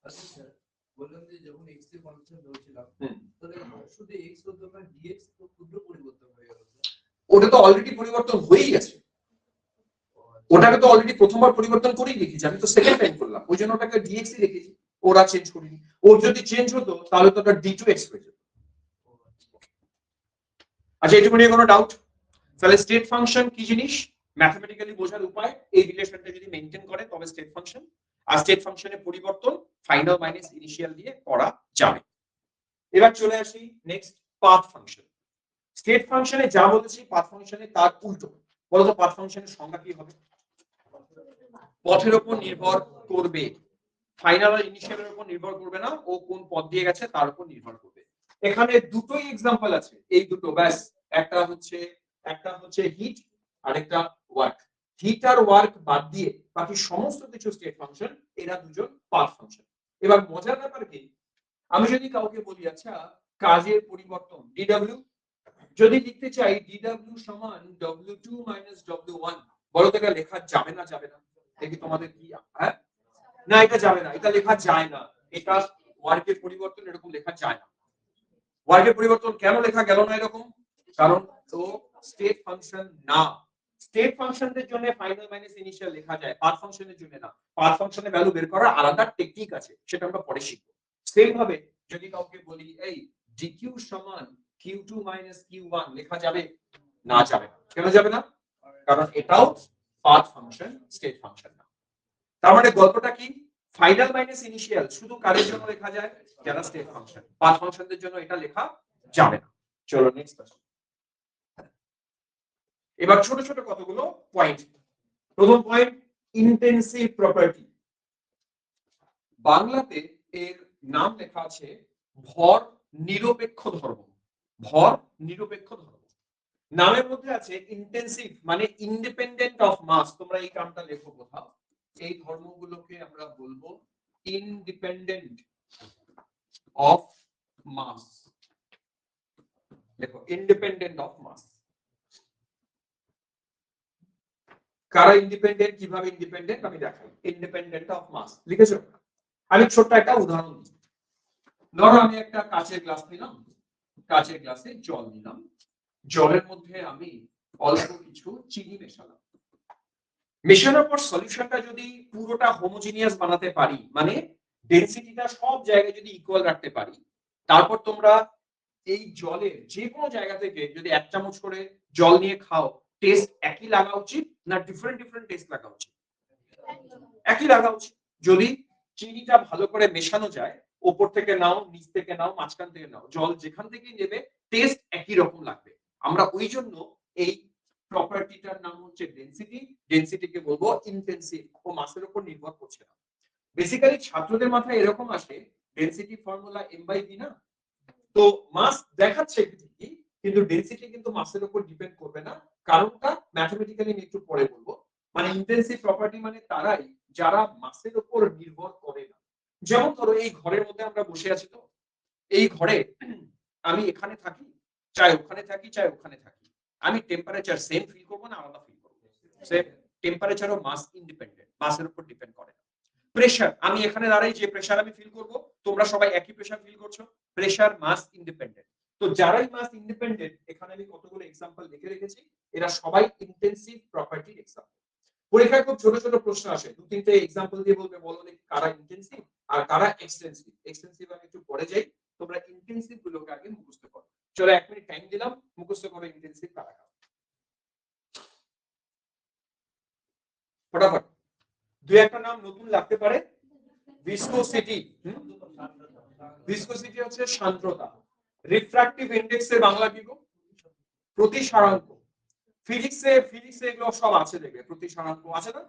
আচ্ছা স্যার, বললাম যে যখন x এর ফাংশন ধরছিলাম তাহলে শুধু x হতো না dx তো ক্ষুদ্র পরিবর্তন হয়ে গেল। ওটা তো অলরেডি পরিবর্তন হয়েই গেছে, ওটাকে তো অলরেডি প্রথমবার পরিবর্তন করেই রেখেছি, আমি তো সেকেন্ড টাইম করলাম, ওই জন্য ওটাকে dx ই রেখেছি, ওরা চেঞ্জ করিনি। ওর যদি চেঞ্জ হতো তাহলে তো ওটা d2x হয়ে যেত। আচ্ছা, এটুকু নিয়ে কোনো ডাউট? তাহলে স্টেট ফাংশন কি জিনিস ম্যাথমেটিক্যালি বোঝার উপায়, এই রিলেশনটা যদি মেইনটেইন করে তবে স্টেট ফাংশন। আর স্টেট ফাংশনের পরিবর্তন ফাইনাল মাইনাস ইনিশিয়াল দিয়ে করা যাবে। এবার চলে আসি নেক্সট, পাথ ফাংশন। স্টেট ফাংশনে যা বলেছি পাথ ফাংশনে তার উল্টো। বলতো পাথ ফাংশনের সংজ্ঞা কি হবে? পথের উপর নির্ভর করবে, ফাইনাল আর ইনিশিয়ালের উপর নির্ভর করবে না, ও কোন পথ দিয়ে গেছে তার উপর নির্ভর করবে। এখানে দুটোই एग्जांपल আছে, এই দুটো ব্যাস। একটা হচ্ছে হিট আর একটা ওয়ার্ক। হিট আর ওয়ার্ক বাদ দিয়ে বাকি সমস্ত কিছু স্টেট ফাংশন, এরা দুজন পাথ ফাংশন। এবার মজার ব্যাপার কি, আমি যদি কাউকে বলি আচ্ছা কাজের পরিবর্তন dw, যদি লিখতে চাই dw সমান w2 w1, বলো তো এটা লেখা যাবে না যাবে না? দেখি তোমাদের কি, হ্যাঁ না এটা যাবে না, এটা লেখা যায় না, এটা ওয়ার্কের পরিবর্তন এরকম লেখা যায় না। ওয়ার্কের পরিবর্তন কেন লেখা গেল না এরকম? কারণ তো স্টেট ফাংশন না। স্টেট ফাংশনের জন্য ফাইনাল মাইনাস ইনিশিয়াল লেখা যায়, পাথ ফাংশনের জন্য না। পাথ ফাংশনের ভ্যালু বের করার আলাদা টেকনিক আছে, সেটা আমরা পরে শিখব। সেম ভাবে যদি কাউকে বলি এই dq সমান q2 q1, লেখা যাবে না? যাবে না। কেন যাবে না? কারণ এটাও পাথ ফাংশন, স্টেট ফাংশন না। তার মানে গল্পটা কি, ফাইনাল মাইনাস ইনিশিয়াল শুধু কারের জন্য লেখা যায়, যারা স্টেট ফাংশন। পাথ ফাংশনদের জন্য এটা লেখা যাবে না। চলো নেক্সট কোশ্চেন। এবার ছোট ছোট কতগুলো পয়েন্ট। প্রথম পয়েন্ট, ইন্টেনসিভ প্রপার্টি। বাংলাতে এর নাম লেখা আছে ভর নিরপেক্ষ ধর্ম। ভর নিরপেক্ষ ধর্ম নামের মধ্যে আছে ইন্টেনসিভ মানে ইন্ডিপেন্ডেন্ট অফ মাস। তোমরা এই কামটা লেখো কোথাও, এই ধর্মগুলোকে আমরা বলবো ইন্ডিপেন্ডেন্ট অফ মাস। দেখো ইন্ডিপেন্ডেন্ট অফ মাস, কারা ইন্ডিপেন্ডেন্ট, কিভাবে ইন্ডিপেন্ডেন্ট আমি দেখাই। ইন্ডিপেন্ডেন্ট অফ মাস লিখেছো? আমি ছোট্ট একটা উদাহরণ দিই। ধরো আমি একটা কাচের গ্লাস নিলাম, কাচের গ্লাসে জল নিলাম, জলের মধ্যে আমি অল্প কিছু চিনি মেশালাম। মেশানোর পর সলিউশনটা যদি পুরোটা হোমোজিনিয়াস বানাতে পারি, মানে ডেনসিটিটা সব জায়গায় যদি ইকুয়াল রাখতে পারি, তারপর তোমরা এই জলের যে কোনো জায়গা থেকে যদি 1 চামচ করে জল নিয়ে খাও, টেস্ট একই লাগা উচিত না ডিফারেন্ট ডিফারেন্ট টেস্ট লাগা উচিত? একই লাগা উচিত। যদি চিনিটা ভালো করে মেশানো যায়, উপর থেকে নাও, নিচ থেকে নাও, মাঝখান থেকে নাও, জল যেখান থেকেই নেবে টেস্ট একই রকম লাগবে। আমরা ওই জন্য এই প্রপার্টিটার নাম হচ্ছে ডেনসিটি। ডেনসিটিকে বলবো ইন্টেনসিভ, ও মাসের উপর নির্ভর করছে না। বেসিক্যালি ছাত্রদের মাথায় এরকম আসে ডেনসিটি ফর্মুলা m/v না, তো মাস দেখাচ্ছে ঠিকই কিন্তু ডেনসিটি কিন্তু মাসের উপর ডিপেন্ড করবে না। কারণটা ম্যাথমেটিক্যালি আমি একটু পরে বলবো। মানে ইন্টেনসিভ প্রপার্টি মানে তারাই যারা মাসের উপর নির্ভর করে না। যেমন ধরো এই ঘরের মধ্যে আমরা বসে আছি, তো এই ঘরে আমি এখানে থাকি, চাই ওখানে থাকি, চাই ওখানে থাকি, আমি টেম্পারেচার সেম ফিল করবো না আলাদা ফিল করবো? সেম। টেম্পারেচারও মাস ইন্ডিপেন্ডেন্ট, মাসের উপর ডিপেন্ড করে না। প্রেসার, আমি এখানে দাঁড়াই, যে প্রেসার আমি ফিল করব, তোমরা সবাই একই প্রেসার ফিল করছো। প্রেসার মাস ইন্ডিপেন্ডেন্ট। তো যারাই মাস ইন্ডিপেন্ডেন্ট, এখানে আমি কতগুলো एग्जांपल লিখে রেখেছি, এরা সবাই ইন্টেনসিভ প্রপার্টির एग्जांपल। পরীক্ষায় খুব ছোট ছোট প্রশ্ন আসে, দু তিনটে एग्जांपल দিয়ে বলবে বলো দেখি কারা ইন্টেনসিভ আর কারা এক্সটেনসিভ। এক্সটেনসিভ আমি একটু পরে যাই, তোমরা ইন্টেনসিভ গুলোকে আগে মুখস্থ করো। চলো 1 মিনিট টাইম দিলাম, মুখস্থ করো ইন্টেনসিভ কারা কারা। ফটাফট দুই একটা নাম নতুন লাগতে পারে। ভিসকোসিটি, ভিসকোসিটি হচ্ছে সান্দ্রতা। রিফ্র্যাক্টিভ ইনডেক্সের বাংলা কি গো? প্রতিসারাঙ্ক। ফিজিক্সে এগুলো সব আছে, দেখবে প্রতিসারাঙ্ক আছে না,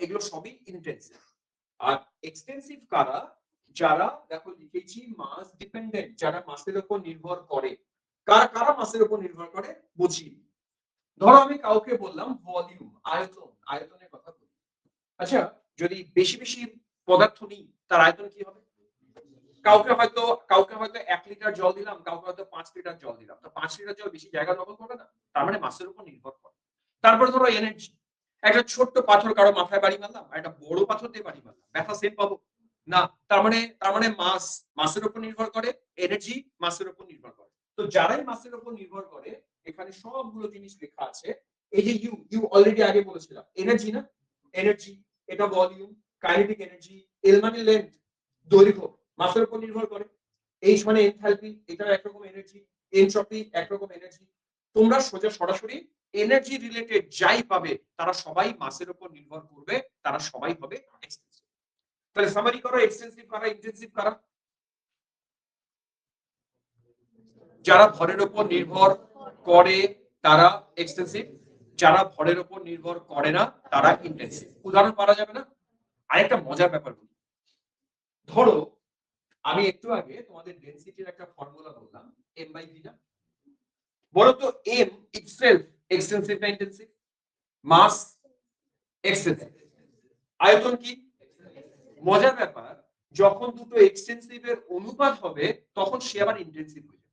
এগুলো সবই ইন্টেন্সিভ। আর এক্সটেন্সিভ কারা? যারা দেখো লিখেছি মাস ডিপেন্ডেন্ট, যারা মাসের উপর নির্ভর করে। কারা মাসের উপর নির্ভর করে বুঝি। ধরো আমি কাউকে বললাম ভলিউম, আয়তনের কথা বলি। আচ্ছা, যদি বেশি বেশি পদার্থ নিই তার আয়তন কি হবে? কাউকে হয়তো 1 লিটার জল দিলাম, কাউকে হয়তো 5 লিটার জল দিলাম, তো 5 লিটার জল বেশি জায়গা দখল করবে না, তার মানে মাসের উপর নির্ভর করে। তারপর ধরো এনার্জি, একটা ছোট্ট পাথর কারো মাথায় বাড়ি মারলাম, একটা বড় পাথর দিয়ে বাড়ি মারলাম, ব্যথা সেম পাবো না। তার মানে মাসের উপর নির্ভর করে, এনার্জি মাসের উপর নির্ভর করে। তো যারাই মাসের উপর নির্ভর করে, এখানে সবগুলো জিনিস লেখা আছে। এই যে ইউ অলরেডি আগে বলেছিলাম, এনার্জি না, এনার্জি এটা ভলিউম, কাইনেটিক এনার্জি, এল মানে লেন্থ, দৈর্ঘ্য মাসের উপর নির্ভর করে। এইচ মানে এনথালপি, এটা একরকম এনার্জি, এনট্রপি একরকম এনার্জি। তোমরা সরাসরি এনার্জি রিলেটেড যাই পাবে তারা সবাই মাসের উপর নির্ভর করবে, তারা সবাই হবে এক্সটেন্সিভ। তাহলে সামারি করো, এক্সটেন্সিভ কারা, ইন্টেনসিভ কারা? যারা ভরের উপর নির্ভর করে তারা এক্সটেন্সিভ, যারা ভরের উপর নির্ভর করে না তারা ইন্টেনসিভ। উদাহরণ পাওয়া যাবে না? আরেকটা মজার ব্যাপার বলি, ধরো আমি একটু আগে তোমাদের ডেনসিটির একটা ফর্মুলা বললাম, m/v না? বলো তো m itself এক্সটেন্সিভ না ইন্টেনসিভ? মাস এক্সটেন্সিভ, আয়তন কি? মজার ব্যাপার, যখন দুটো এক্সটেন্সিভ এর অনুপাত হবে তখন সে আবার ইন্টেনসিভ হয়ে যাবে।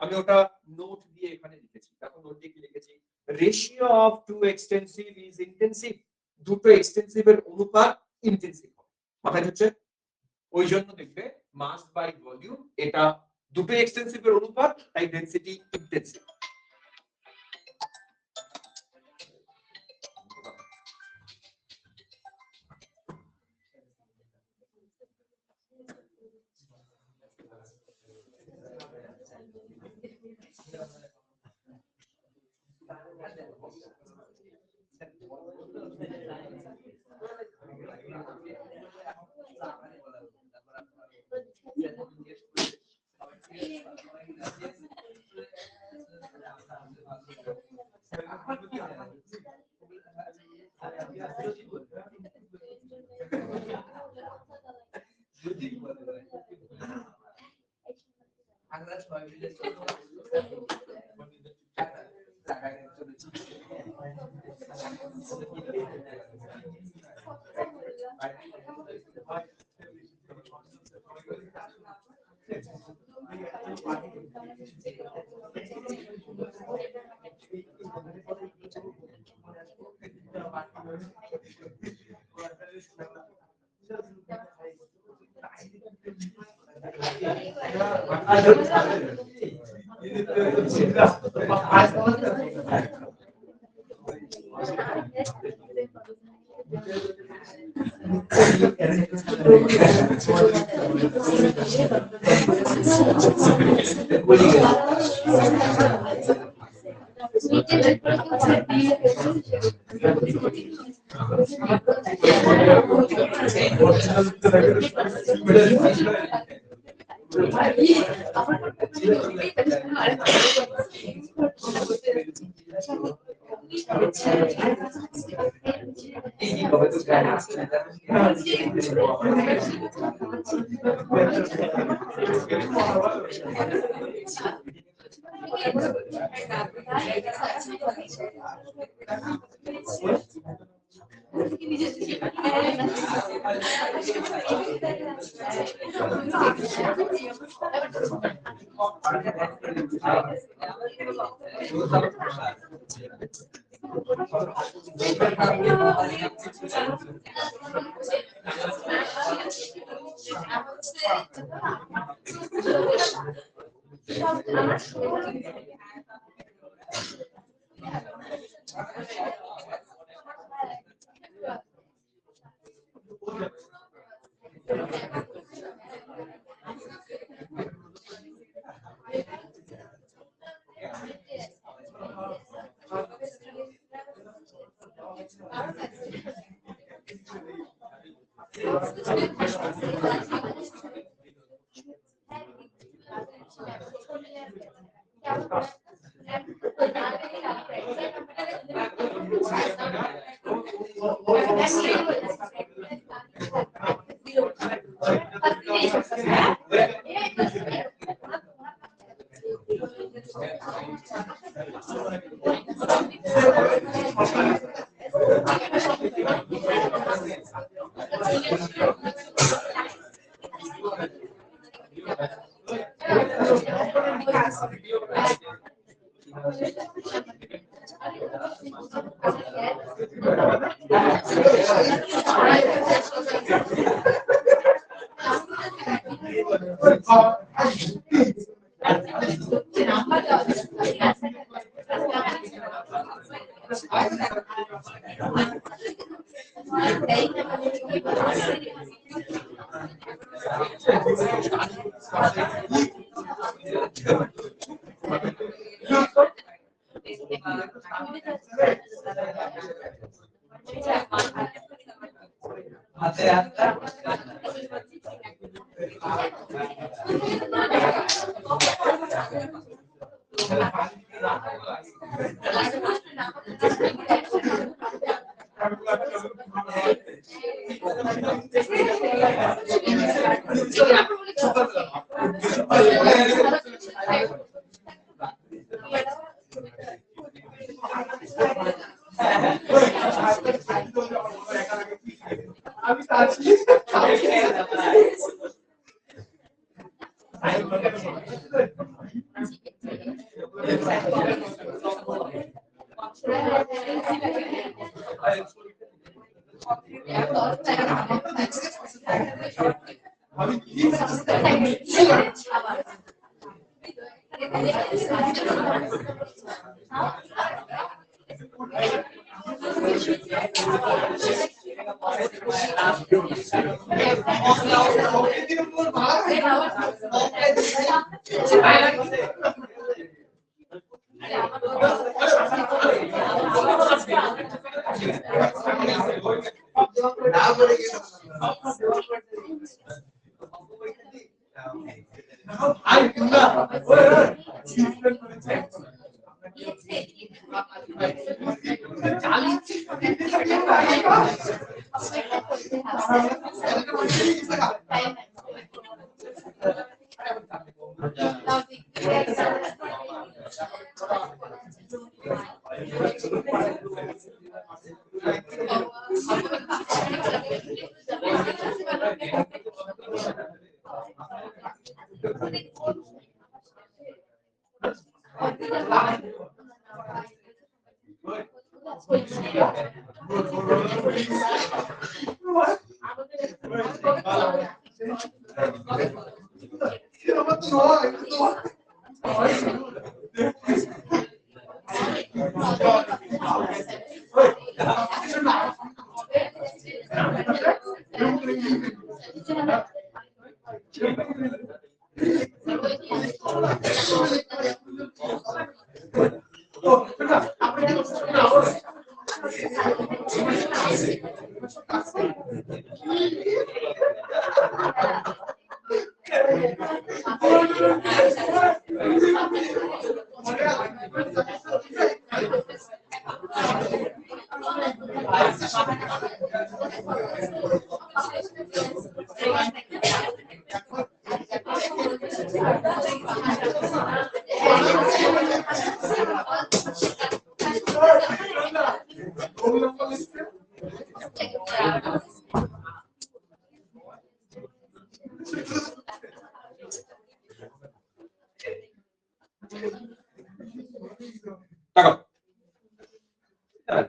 আমি ওটা নোট দিয়ে এখানে লিখেছি, দেখো নোট দিয়ে কি লিখেছি, ratio of two extensive is intensive. দুটো এক্সটেন্সিভ এর অনুপাত ইন্টেনসিভ হবে, মাথায় হচ্ছে। ওই জন্য দেখবে মাস বাই ভলিউম, এটা দুটো এক্সটেন্সিভ এর অনুপাত, তাই ডেনসিটি ইন্টেনসিভ।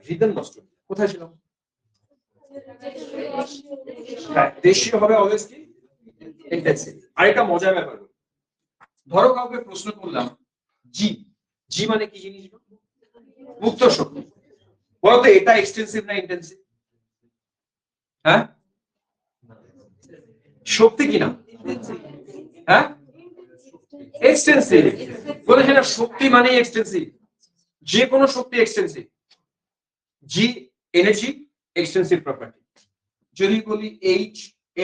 রিদম নষ্ট কোথায় ছিল? রেশিও হবে অলওয়েজ কি ইন্টেন্সিটি। আরেকটা মজার ব্যাপার, ধরো কাউকে প্রশ্ন করলাম জি, জি মানে কি জিনিস? মুক্ত শক্তি। বলতো এটা এক্সটেন্সিভ না ইন্টেন্সিভ? হ্যাঁ, শক্তি কি না? হ্যাঁ, এক্সটেন্সিভ। বলেছে না শক্তি মানে এক্সটেন্সিভ, যে কোনো শক্তি এক্সটেন্সিভ। জি এনার্জি, এক্সটেন্সিভ প্রপার্টি। যদি বলি এইচ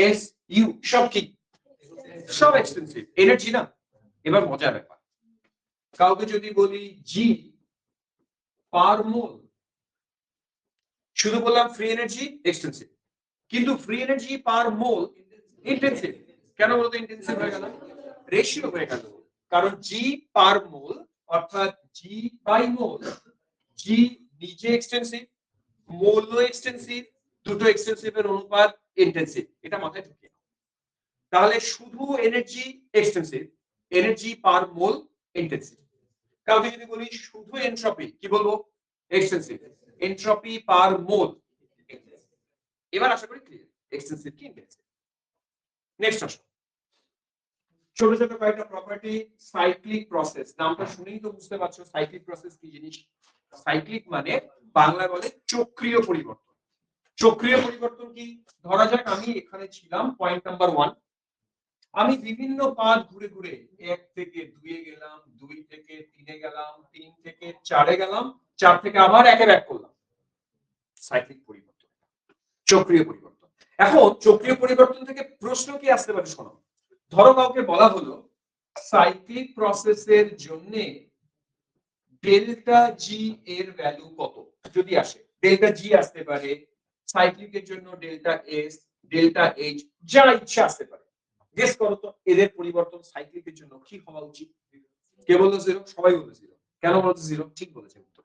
এস ইউ সব কি? সব এক্সটেন্সিভ এনার্জি না। এবার মজার ব্যাপার, কাউকে যদি বলি জি পার মোল, শুধু বললাম ফ্রি এনার্জি এক্সটেন্সিভ, কিন্তু ফ্রি এনার্জি পার মোল ইন্টেন্সিভ। কেন বলতো ইন্টেন্সিভ হয়ে গেল? রেশিও হয়ে গেল। কারণ জি পার মোল অর্থাৎ জি বাই মোল, জি নিজে এক্সটেন্সিভ, মোলও এক্সটেন্সিভ, দুটো এক্সটেন্সিভের অনুপাত ইন্টেন্সিভ। এটা মাথায় ঢুকিয়ে নাও। তাহলে শুধু এনার্জি এক্সটেন্সিভ, এনার্জি পার মোল ইন্টেন্সিভ। কাউকে যদি বলি শুধু এনট্রপি, কি বলবো? এক্সটেন্সিভ। এনট্রপি পার মোল। এবার আশা করি ক্লিয়ার এক্সটেন্সিভ কি ইন্টেন্সিভ। নেক্সট আসো, ছোট ছোট কয়েকটা প্রপার্টি। সাইক্লিক প্রসেস, নামটা শুনেই তো বুঝতে পারছো সাইক্লিক প্রসেস কি জিনিস। সাইক্লিক মানে বাংলায় বলে চক্রীয় পরিবর্তন। চক্রীয় পরিবর্তন কি? ধরা যাক আমি এখানে ছিলাম পয়েন্ট নাম্বার 1, আমি বিভিন্ন পাথ ঘুরে ঘুরে 1 থেকে 2 এ গেলাম, 2 থেকে 3 এ গেলাম, 3 থেকে 4 এ গেলাম, 4 থেকে আবার 1 এ ব্যাক করলাম। সাইক্লিক পরিবর্তন, চক্রীয় পরিবর্তন। এখন চক্রীয় পরিবর্তন থেকে প্রশ্ন কি আসতে পারে শোনো। ধরো কাউকে বলা হলো সাইক্লিক প্রসেসের জন্য ডেল্টা জি এর ভ্যালু কত, যদি আসে ডেল্টা জি আসতে পারে, সাইক্লিকের জন্য ডেল্টা এস, ডেল্টা এইচ, যা ইচ্ছা আসতে পারে। গেস করো তো এদের পরিবর্তন সাইক্লিকের জন্য কি হওয়া উচিত? কে বললো জিরো? সবাই বললো জিরো। কেন বলতো জিরো? ঠিক বলেছে উত্তর।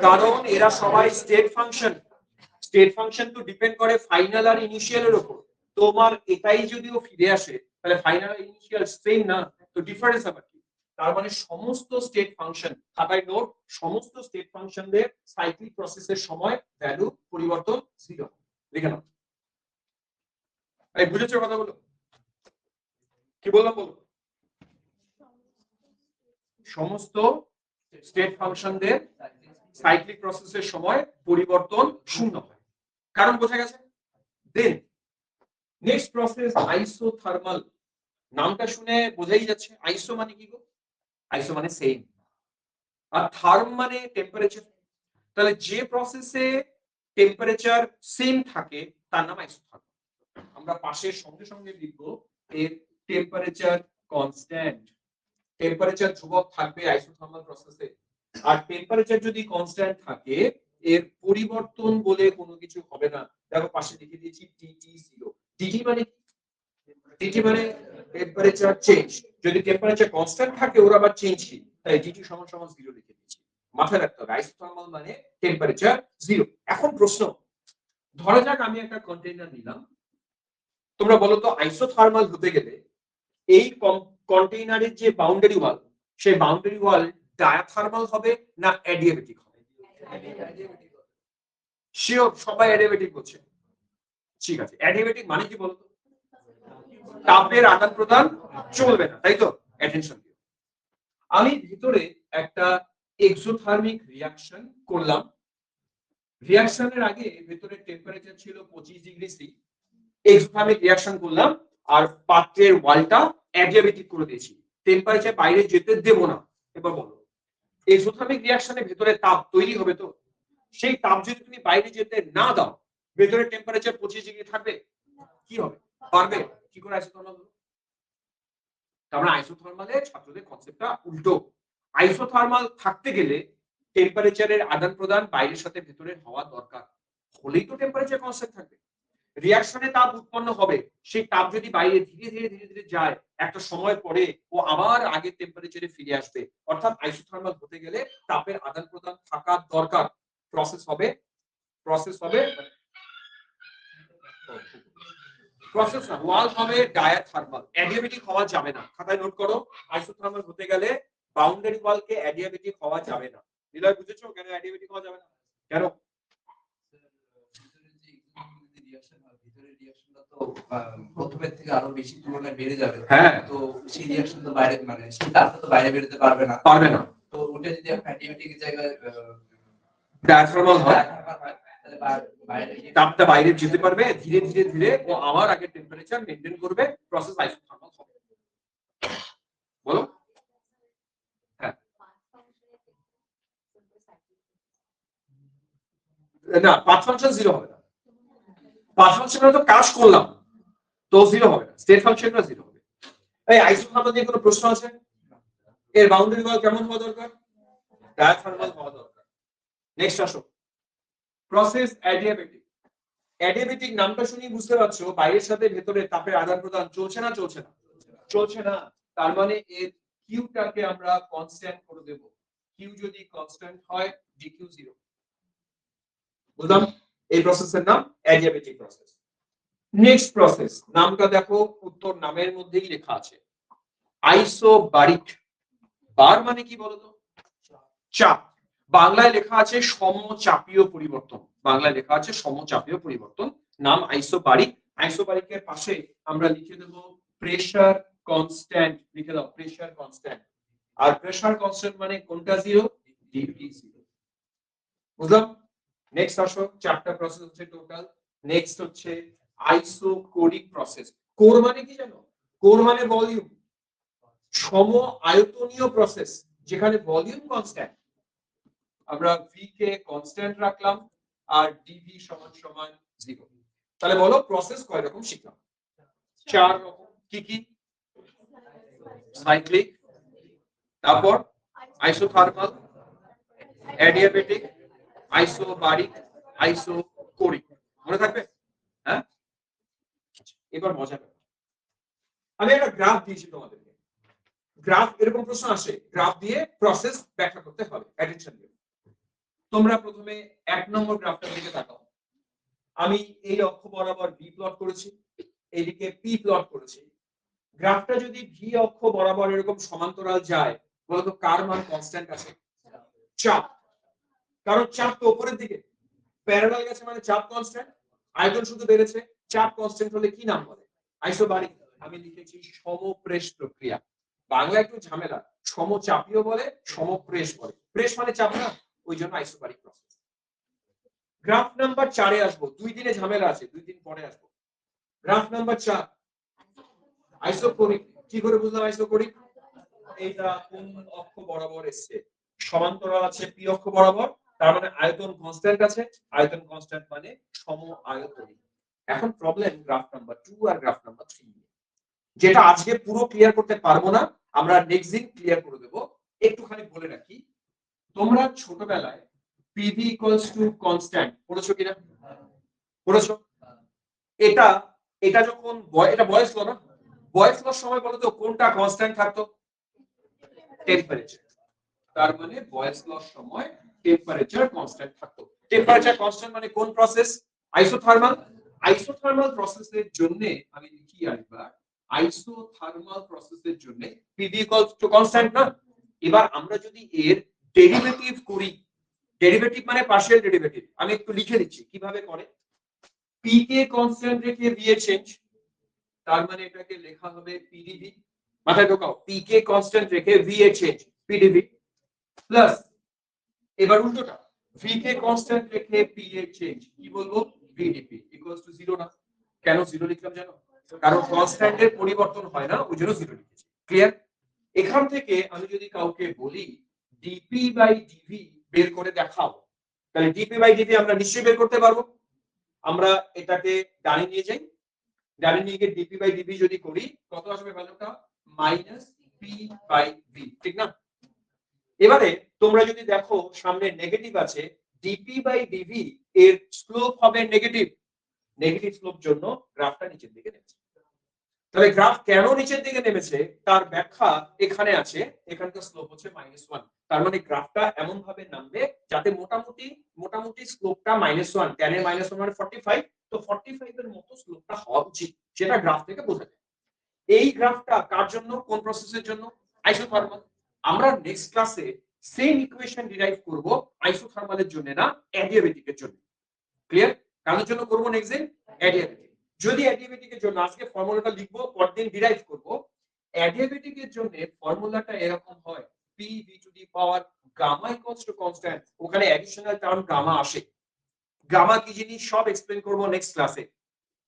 কারণ এরা সবাই স্টেট ফাংশন। স্টেট ফাংশন তো ডিপেন্ড করে ফাইনাল আর ইনিশিয়ালের উপর। তোমার এটাই যদিও ফিরে আসে তাহলে ফাইনাল আর ইনিশিয়াল সেম না, তো ডিফারেন্স আবার কি? তার মানে সমস্ত স্টেট ফাংশন, খাতায় নোট, সমস্ত স্টেট ফাংশনদের সাইক্লিক প্রসেসের সময় ভ্যালু পরিবর্তন জিরো। লিখে নাও। এই বুঝেছো কথাগুলো? কি বললাম বলো? সমস্ত স্টেট ফাংশনদের সাইক্লিক প্রসেসের সময় পরিবর্তন শূন্য হয়। কারণ বোঝা গেছে? Then next process isothermal. নামটা শুনে বোঝাই যাচ্ছে আইসো মানে কি গো? আইসো মানে সেম, আর থার্ম মানে টেম্পারেচার। তাহলে যে প্রসেসে টেম্পারেচার সেম থাকে তার নাম আইসোথার্মাল। আমরা পাশের সঙ্গে সঙ্গে লিখব এর টেম্পারেচার কনস্ট্যান্ট। টেম্পারেচার ধ্রুবক থাকবে আইসোথার্মাল প্রসেসে। আর টেম্পারেচার যদি কনস্ট্যান্ট থাকে এর পরিবর্তন বলে কোনো কিছু হবে না। দেখো পাশে লিখে দিয়েছি TT0। TT মানে TT মানে টেম্পারেচার চেঞ্জ। যদি টেম্পারেচার কনস্ট্যান্ট থাকে ওর আবার চেঞ্জ কি, তাই TT সমান সমান 0 লিখে দিয়েছি। মাথায় রাখতে হবে আইসোথার্মাল মানে টেম্পারেচার 0। এখন প্রশ্ন, ধরা যাক আমি একটা কন্টেইনার নিলাম। তোমরা বলো তো আইসোথার্মাল হতে গেলে এই কন্টেইনারের যে বাউন্ডারি ওয়াল, সেই বাউন্ডারি ওয়াল ডায়াথার্মাল হবে না অ্যাডিয়াবেটিক হবে? শিওর সবাই অ্যাডিয়াবেটিক বলছে। ঠিক আছে, অ্যাডিয়াবেটিক মানে কি বলতো? তাপের আদান প্রদান চলবে না, তাই তো? অ্যাটেনশন দিও। আমি ভিতরে একটা এক্সোথার্মিক রিঅ্যাকশন করলাম। রিঅ্যাকশনের আগে ভিতরে টেম্পারেচার ছিল 25 ডিগ্রি সি। এক্সোথার্মিক রিঅ্যাকশন করলাম আর পাত্রের ওয়ালটা অ্যাডিয়াবেটিক করে দিয়েছি, টেম্পারেচার বাইরে যেতে দেব না। এবার বলো এক্সোথার্মিক রিঅ্যাকশনের ভিতরে তাপ তৈরি হবে তো, সেই তাপ যদি তুমি বাইরে যেতে না দাও ভেতরে টেম্পারেচার 25 ডিগ্রি থাকবে? কি হবে? পারবে? কি করে আইসোথার্মাল হলো? তার মানে আইসোথার্মালে ছাত্রদের কনসেপ্টটা উল্টো। আইসোথার্মাল থাকতে গেলে টেম্পারেচারের আদান প্রদান বাইরের সাথে ভেতরের হওয়া দরকার, হলেই তো টেম্পারেচার কনস্ট্যান্ট থাকবে। রিঅ্যাকশনে তাপ উৎপন্ন হবে, সেই তাপ যদি বাইরে ধীরে ধীরে ধীরে ধীরে যায় একটা সময় পরে ও আবার আগের টেম্পারেচারে ফিরে আসবে। অর্থাৎ আইসোথার্মাল হতে গেলে তাপের আদান প্রদান থাকা দরকার। প্রসেস হবে প্রসেস না, ওয়াল হবে ডায়াথার্মাল, অ্যাডিয়াবেটিক হওয়া যাবে না। খাতায় নোট করো, আইসোথার্মাল হতে গেলে বাউন্ডারি ওয়ালকে অ্যাডিয়াবেটিক হওয়া যাবে না। নিলয় বুঝেছো কেন অ্যাডিয়াবেটিক হওয়া যাবে না? কেন? প্রথমের থেকে আরো বেশি তুলনায় বেড়ে যাবে। হ্যাঁ, তো সেই রিঅ্যাকশন তো বাইরে মানে সেই তাপটা তো বাইরে বেরোতে পারবে না। তো ওটা যদি অ্যান্টিবায়োটিকের জায়গায় ডায়াথার্মাল হয় তাহলে বাইরে তাপটা বাইরে যেতে পারবে, ধীরে ধীরে ধীরে ও আবার আগের টেম্পারেচার মেইনটেইন করবে, প্রসেস আইসোথার্মাল হবে। বলো। হ্যাঁ, না পাঁচ ফাংশন জিরো হবে না। পাঁচ ফাংশনে তো কাজ করলাম তো জিরো হবে না, স্টেট ফাংশনটা জিরো হবে। এই আইসোথার্মাল নিয়ে কোনো প্রশ্ন আছে? এর বাউন্ডারি ওয়াল কেমন হওয়া দরকার? ডায়াথার্মাল হওয়া দরকার। নেক্সট আসো, প্রসেস অ্যাডিয়াবেটিক। অ্যাডিয়াবেটিক নামটা শুনি বুঝতে পারছো বাইরের সাথে ভেতরে তাপের আদান প্রদান চলছে না? চলছে না? চলছে না। তার মানে এর কিউটাকে আমরা কনস্ট্যান্ট করে দেব। কিউ যদি কনস্ট্যান্ট হয় ডিকিউ 0। বুঝলাম? এই প্রসেসের নাম অ্যাডিয়াবেটিক প্রসেস। নেক্সট প্রসেস, নামটা দেখো উত্তর নামের মধ্যেই লেখা আছে, আইসোবারিক। বার মানে কি বলতো? চাপ। বাংলায় লেখা আছে সমচাপীয় পরিবর্তন। বাংলায় লেখা আছে সমচাপীয় পরিবর্তন, নাম আইসোবারিক। আইসোবারিকের পাশে আমরা লিখে দেব প্রেসার কনস্ট্যান্ট, লিখে দাও প্রেসার কনস্ট্যান্ট। আর প্রেসার কনস্ট্যান্ট মানে কোনটা 0? ডিপি 0। বুঝলাম? নেক্সট আসো, চারটা প্রসেস হচ্ছে টোটাল। নেক্সট হচ্ছে আইসোকোরিক প্রসেস। কোর মানে কি জানো? কোর মানে ভলিউম। সম আয়তনীয় প্রসেস যেখানে ভলিউম কনস্ট্যান্ট, আমরা ভি কে কনস্ট্যান্ট রাখলাম আর ডিভি সমান সমান 0। তাহলে বলো প্রসেস কয় রকম শিখলাম? 4 রকম। কি কি? সাইক্লিক, তারপর আইসোথার্মাল, অ্যাডিয়াবেটিক, আইসোবারিক, আইসোকোরিক। মনে থাকবে? হ্যাঁ, এবার মজা করো। আমি একটা গ্রাফ দিয়েছি তোমাদেরকে। গ্রাফ এরকম প্রশ্ন আসে, গ্রাফ দিয়ে প্রসেস ব্যাখ্যা করতে হবে, অ্যাডিশন দিয়ে। তোমরা প্রথমে 1 নম্বর গ্রাফটার দিকে তাকাও। আমি এই অক্ষ বরাবর ভি প্লট করেছি, এইদিকে পি প্লট করেছি। গ্রাফটা যদি ভি অক্ষ বরাবর এরকম সমান্তরাল যায়, বলতো কার মান কনস্ট্যান্ট আছে? চাপ। কারণ চাপ তো উপরের দিকে, প্যারালাল গেছে মানে চাপ কনস্ট্যান্ট। আয়তন শুধু বেড়েছে, চাপ কনস্ট্যান্ট হলে কি নাম বলে? আইসোবারিক। আমি লিখেছি সমপ্রেষ প্রক্রিয়া। বাংলা একটু ঝামেলা, সমচাপীয় বলে, সমপ্রেষ বলে। প্রেস মানে চাপ না, ওই জন্য আইসোবারিক প্রসেস। গ্রাফ নাম্বার 4 এ আসবো, 2 দিনে ঝামেলা আছে, 2 দিন পরে আসবো। Graph number 4 isochoric. কি করে বুঝলাম আইসোকোরিক? এইটা কোন অক্ষ বরাবর এসছে? সমান্তরাল আছে পি অক্ষ বরাবর, তার মানে আয়তন কনস্ট্যান্ট আছে। আয়তন কনস্ট্যান্ট মানে সম আয়তনী। এখন প্রবলেম গ্রাফ নাম্বার 2 আর গ্রাফ নাম্বার 3, যেটা আজকে পুরো ক্লিয়ার করতে পারবো না, আমরা নেক্সট দিন ক্লিয়ার করে দেব। একটুখানি বলে রাখি, তোমরা ছোটবেলায় পিভি ইকুয়ালস টু কনস্ট্যান্ট পড়েছো কিনা? পড়েছো? এটা এটা যখন এটা বয়স ল না, বয়স লর সময় বলো তো কোনটা কনস্ট্যান্ট থাকতো? টেম্পারেচার। তার মানে বয়স লর সময় টেম্পারেচার কনস্ট্যান্ট থাকতো। টেম্পারেচার কনস্ট্যান্ট মানে কোন প্রসেস? আইসোথার্মাল। আইসোথার্মাল প্রসেসের জন্য আমি লিখি আরেকবার, আইসোথার্মাল প্রসেসের জন্য পিভি ইকুয়ালস টু কনস্ট্যান্ট না। এবার আমরা যদি এর ডেরিভেটিভ করি, ডেরিভেটিভ মানে পার্শিয়াল ডেরিভেটিভ, আমি একটু লিখে দিচ্ছি কিভাবে করে। পি কে কনস্ট্যান্ট রেখে ভি এর চেঞ্জ, তার মানে এটাকে লেখা হবে পিডিভি। মাথায় ঢোকাও, পি কে কনস্ট্যান্ট রেখে ভি এর চেঞ্জ পিডিভি, প্লাস এবার উল্টোটা, ভি কে কনস্ট্যান্ট রেখে পি এর চেঞ্জ কি বলবো? ভিডিপি ইকুয়ালস টু 0 না। কেন 0 লিখলাম জানো? কারণ কনস্ট্যান্টের পরিবর্তন হয় না, ওই জন্য 0 লিখেছি। ক্লিয়ার? এখান থেকে আমি যদি কাউকে বলি ডিপি বাই ডিভি বের করে দেখাও, তাহলে ডিপি বাই ডিভি আমরা নিশ্চয়ই বের করতে পারবো। আমরা এটাকে ডানে নিয়ে যাই, ডানে নিয়ে গিয়ে ডিপি বাই ডিভি যদি করি কত আসবে ভ্যালুটা? মাইনাস পি বাই ভি, ঠিক না? এবারে তোমরা যদি দেখো সামনে নেগেটিভ আছে, ডিপি বাই ডিভি এর স্লোপ হবে নেগেটিভ। নেগেটিভ স্লোপ জন্য গ্রাফটা নিচের দিকে নেমেছে। তাহলে গ্রাফ কেন নিচের দিকে নেমেছে তার ব্যাখ্যা এখানে আছে। এখানকার স্লোপ হচ্ছে -1, তার মানে গ্রাফটা এমন ভাবে নামবে যাতে মোটামুটি স্লোপটা -1, tan এর -1 মানে 45, তো 45 এর মতো স্লোপটা হওয়া উচিত, সেটা গ্রাফ থেকে বোঝা যায়। এই গ্রাফটা কার জন্য, কোন প্রসেসের জন্য? আইসোথার্মাল। আমরা নেক্সট ক্লাসে সেম ইকুয়েশন ডিরাইভ করব আইসোথার্মালের জন্য না, অ্যাডিয়াবেটিকের জন্য। ক্লিয়ার? কার জন্য করব নেক্সট দিন? অ্যাডিয়াবেটিক। যদি অ্যাডিয়াবেটিকের জন্য আজকে ফর্মুলাটা লিখবো, পরদিন ডিরাইভ করব। অ্যাডিয়াবেটিকের জন্য ফর্মুলাটা এরকম হয়, P V to the power gamma equals to constant, ওখানে অ্যাডিশনাল টার্ম গামা আসে। গামা কি জিনিস সব এক্সপ্লেইন করব নেক্সট ক্লাসে।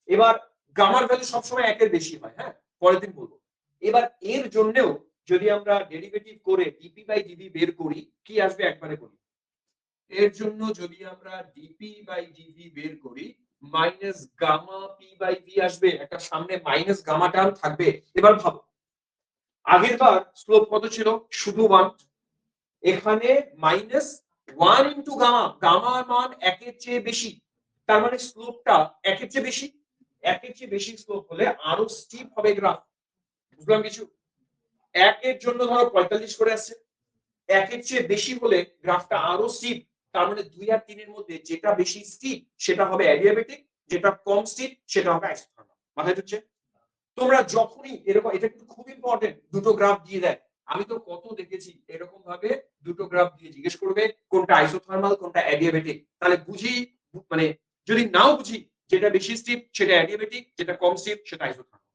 এবার গামার ভ্যালু সবসময় 1 এর বেশি হয়, হ্যাঁ, পরের দিন বলবো। এবার এর জন্যও যদি আমরা ডেরিভেটিভ করে ডিপি বাই ডিভি বের করি কি আসবে একবারে বলি। এর জন্য যদি আমরা ডিপি বাই ডিভি বের করি minus gamma P by V আসবে, একটা সামনে মাইনাস গামা টার্ম থাকবে। এবার ভাবো আগের বার স্লোপ কত ছিল? শুধু 1। এখানে -1 ইনটু গামা, গামার মান 1 এর চেয়ে বেশি, তার মানে স্লোপটা 1 এর চেয়ে বেশি। 1 এর চেয়ে বেশি স্লোপ হলে আরো স্টিপ হবে গ্রাফ। বুঝলাম কিছু? 1 এর জন্য ধরো 45 করে আসছে, 1 এর চেয়ে বেশি হলে গ্রাফটা আরো স্টিপ, তার মানে 2 আর 3 এর মধ্যে যেটা বেশি স্টিপ সেটা হবে অ্যাডিয়াবেটিক, যেটা কম স্টিপ সেটা হবে আইসোথার্মাল। মাথায় ঢুকছে? তোমরা যখনই এরকম, এটা কিন্তু খুব ইম্পর্টেন্ট, দুটো গ্রাফ দিয়ে দেয়, আমি তো কত দেখেছি এরকম ভাবে দুটো গ্রাফ দিয়ে জিজ্ঞেস করবে কোনটা আইসোথার্মাল কোনটা অ্যাডিয়াবেটিক, তাহলে বুঝি, মানে যদি নাও বুঝি যেটা বেশি স্টিপ সেটা অ্যাডিয়াবেটিক, যেটা কম স্টিপ সেটা আইসোথার্মাল।